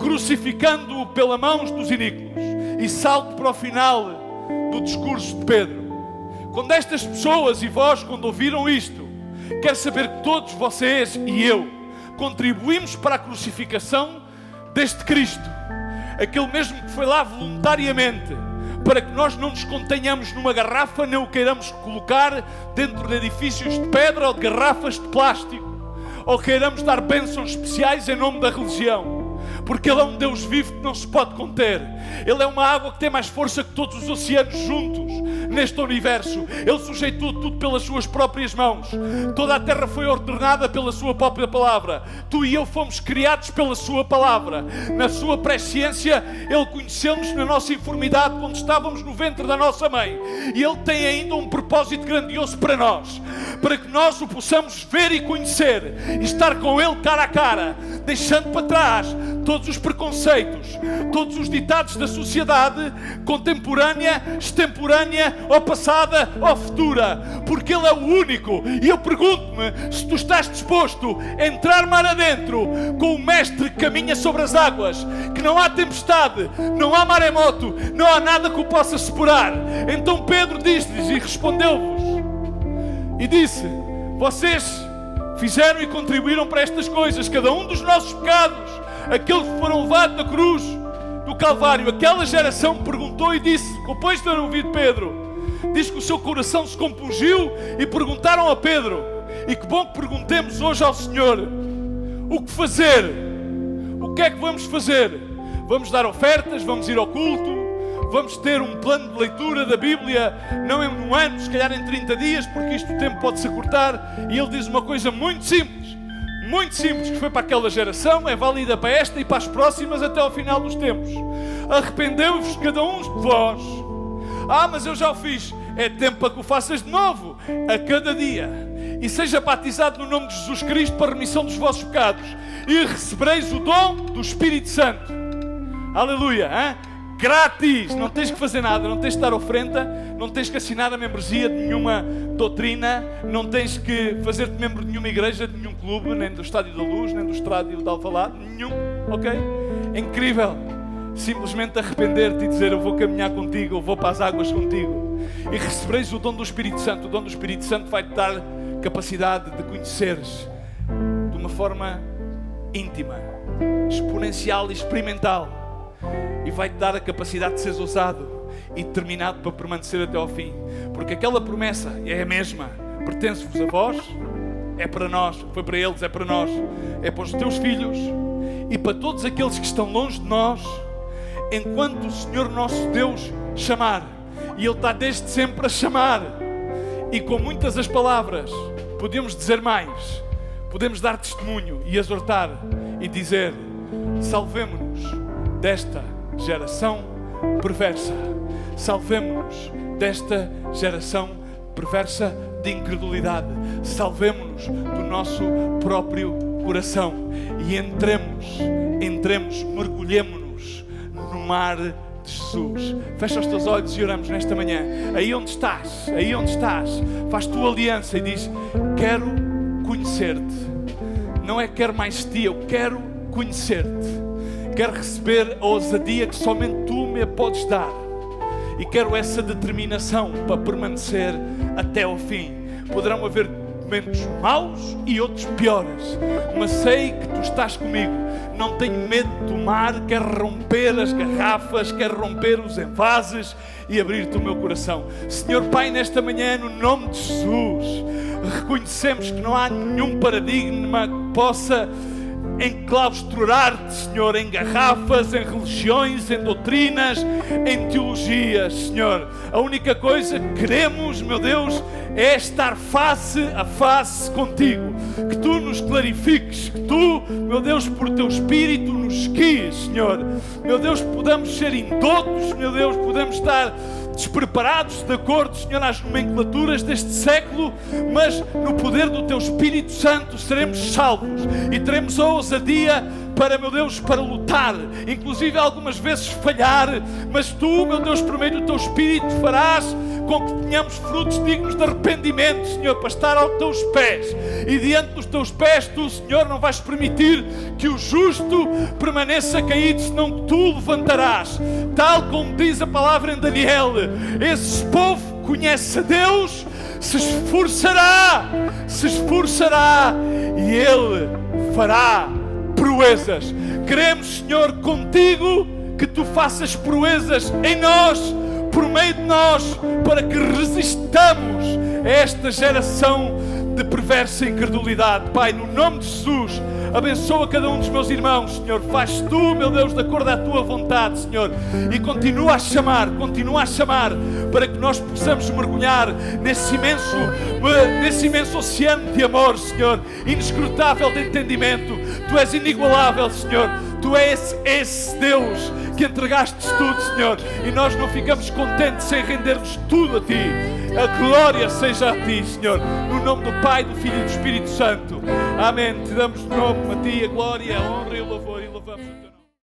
crucificando-o pela mãos dos iníquos. E salto para o final do discurso de Pedro. Quando estas pessoas e vós, quando ouviram isto, quero saber que todos vocês e eu contribuímos para a crucificação deste Cristo, aquele mesmo que foi lá voluntariamente, para que nós não nos contenhamos numa garrafa, nem o queiramos colocar dentro de edifícios de pedra ou de garrafas de plástico, ou queiramos dar bênçãos especiais em nome da religião. Porque Ele é um Deus vivo que não se pode conter. Ele é uma água que tem mais força que todos os oceanos juntos neste universo. Ele sujeitou tudo pelas suas próprias mãos. Toda a terra foi ordenada pela sua própria palavra. Tu e eu fomos criados pela sua palavra. Na sua presciência, Ele conheceu-nos na nossa informidade quando estávamos no ventre da nossa mãe. E Ele tem ainda um propósito grandioso para nós, para que nós o possamos ver e conhecer e estar com Ele cara a cara, deixando para trás todos os preconceitos, todos os ditados da sociedade contemporânea, extemporânea, ou passada, ou futura, porque Ele é o único. E eu pergunto-me se tu estás disposto a entrar mar adentro com o Mestre que caminha sobre as águas, que não há tempestade, não há maremoto, não há nada que o possa separar. Então Pedro disse-lhes e respondeu-vos e disse: vocês fizeram e contribuíram para estas coisas, cada um dos nossos pecados, aqueles que foram levados na cruz do Calvário. Aquela geração perguntou e disse, depois de ter ouvido Pedro, diz que o seu coração se compungiu e perguntaram a Pedro, e que bom que perguntemos hoje ao Senhor, o que fazer? O que é que vamos fazer? Vamos dar ofertas? Vamos ir ao culto? Vamos ter um plano de leitura da Bíblia, não em um ano, se calhar em 30 dias, porque isto o tempo pode-se acortar. E ele diz uma coisa muito simples, que foi para aquela geração, é válida para esta e para as próximas até ao final dos tempos. Arrependeu-vos cada um de vós. Mas eu já o fiz. É tempo para que o faças de novo, a cada dia. E seja batizado no nome de Jesus Cristo para a remissão dos vossos pecados. E recebereis o dom do Espírito Santo. Aleluia, hein? Grátis, não tens que fazer nada, não tens que dar ofrenda, não tens que assinar a membresia de nenhuma doutrina, não tens que fazer-te membro de nenhuma igreja, de nenhum clube, nem do Estádio da Luz, nem do Estádio de Alvalade, nenhum, ok? É incrível, simplesmente arrepender-te e dizer: eu vou caminhar contigo, eu vou para as águas contigo, e recebereis o dom do Espírito Santo. O dom do Espírito Santo vai-te dar capacidade de conheceres de uma forma íntima, exponencial e experimental. E vai-te dar a capacidade de seres ousado e determinado para permanecer até ao fim. Porque aquela promessa é a mesma. Pertence-vos a vós, é para nós. Foi para eles, é para nós. É para os teus filhos e para todos aqueles que estão longe de nós, enquanto o Senhor nosso Deus chamar. E Ele está desde sempre a chamar. E com muitas as palavras, podemos dizer mais. Podemos dar testemunho e exortar e dizer: salvemo-nos desta geração perversa. Salvemo-nos desta geração perversa de incredulidade. Salvemo-nos do nosso próprio coração e entremos, mergulhemo-nos no mar de Jesus. Fecha os teus olhos e oramos nesta manhã. Aí onde estás, faz tua aliança e diz: quero conhecer-te. Não é quero mais de ti, eu quero conhecer-te. Quero receber a ousadia que somente tu me podes dar. e quero essa determinação para permanecer até ao fim. Poderão haver momentos maus e outros piores, mas sei que tu estás comigo. Não tenho medo de tomar, quero romper as garrafas, quero romper os envases e abrir-te o meu coração. Senhor Pai, nesta manhã, no nome de Jesus, reconhecemos que não há nenhum paradigma que possa enclausurar-te, Senhor, em garrafas, em religiões, em doutrinas, em teologias, Senhor. A única coisa que queremos, meu Deus, é estar face a face contigo. Que tu nos clarifiques, que tu, meu Deus, por teu Espírito nos guies, Senhor. Meu Deus, podemos ser indoutos, meu Deus, podemos estar despreparados de acordo, Senhor, às nomenclaturas deste século, mas no poder do Teu Espírito Santo seremos salvos e teremos a ousadia para, meu Deus, para lutar, inclusive algumas vezes falhar, mas Tu, meu Deus, por meio do Teu Espírito farás com que tenhamos frutos dignos de arrependimento, Senhor, para estar aos Teus pés, e diante dos Teus pés Tu, Senhor, não vais permitir que o justo permaneça caído, senão que Tu levantarás, tal como diz a palavra em Daniel. Esse povo conhece a Deus, se esforçará e Ele fará proezas. Queremos, Senhor, contigo que Tu faças proezas em nós, por meio de nós, para que resistamos a esta geração de perversa incredulidade. Pai, no nome de Jesus, abençoa cada um dos meus irmãos, Senhor. Faz Tu, meu Deus, de acordo à Tua vontade, Senhor. E continua a chamar, para que nós possamos mergulhar nesse imenso oceano de amor, Senhor. Inescrutável de entendimento. Tu és inigualável, Senhor. Tu és esse Deus que entregaste tudo, Senhor. E nós não ficamos contentes sem rendermos tudo a Ti. A glória seja a Ti, Senhor. No nome do Pai, do Filho e do Espírito Santo. Amém. Te damos de novo a Ti a glória, a honra e o louvor. E louvamos a Ti.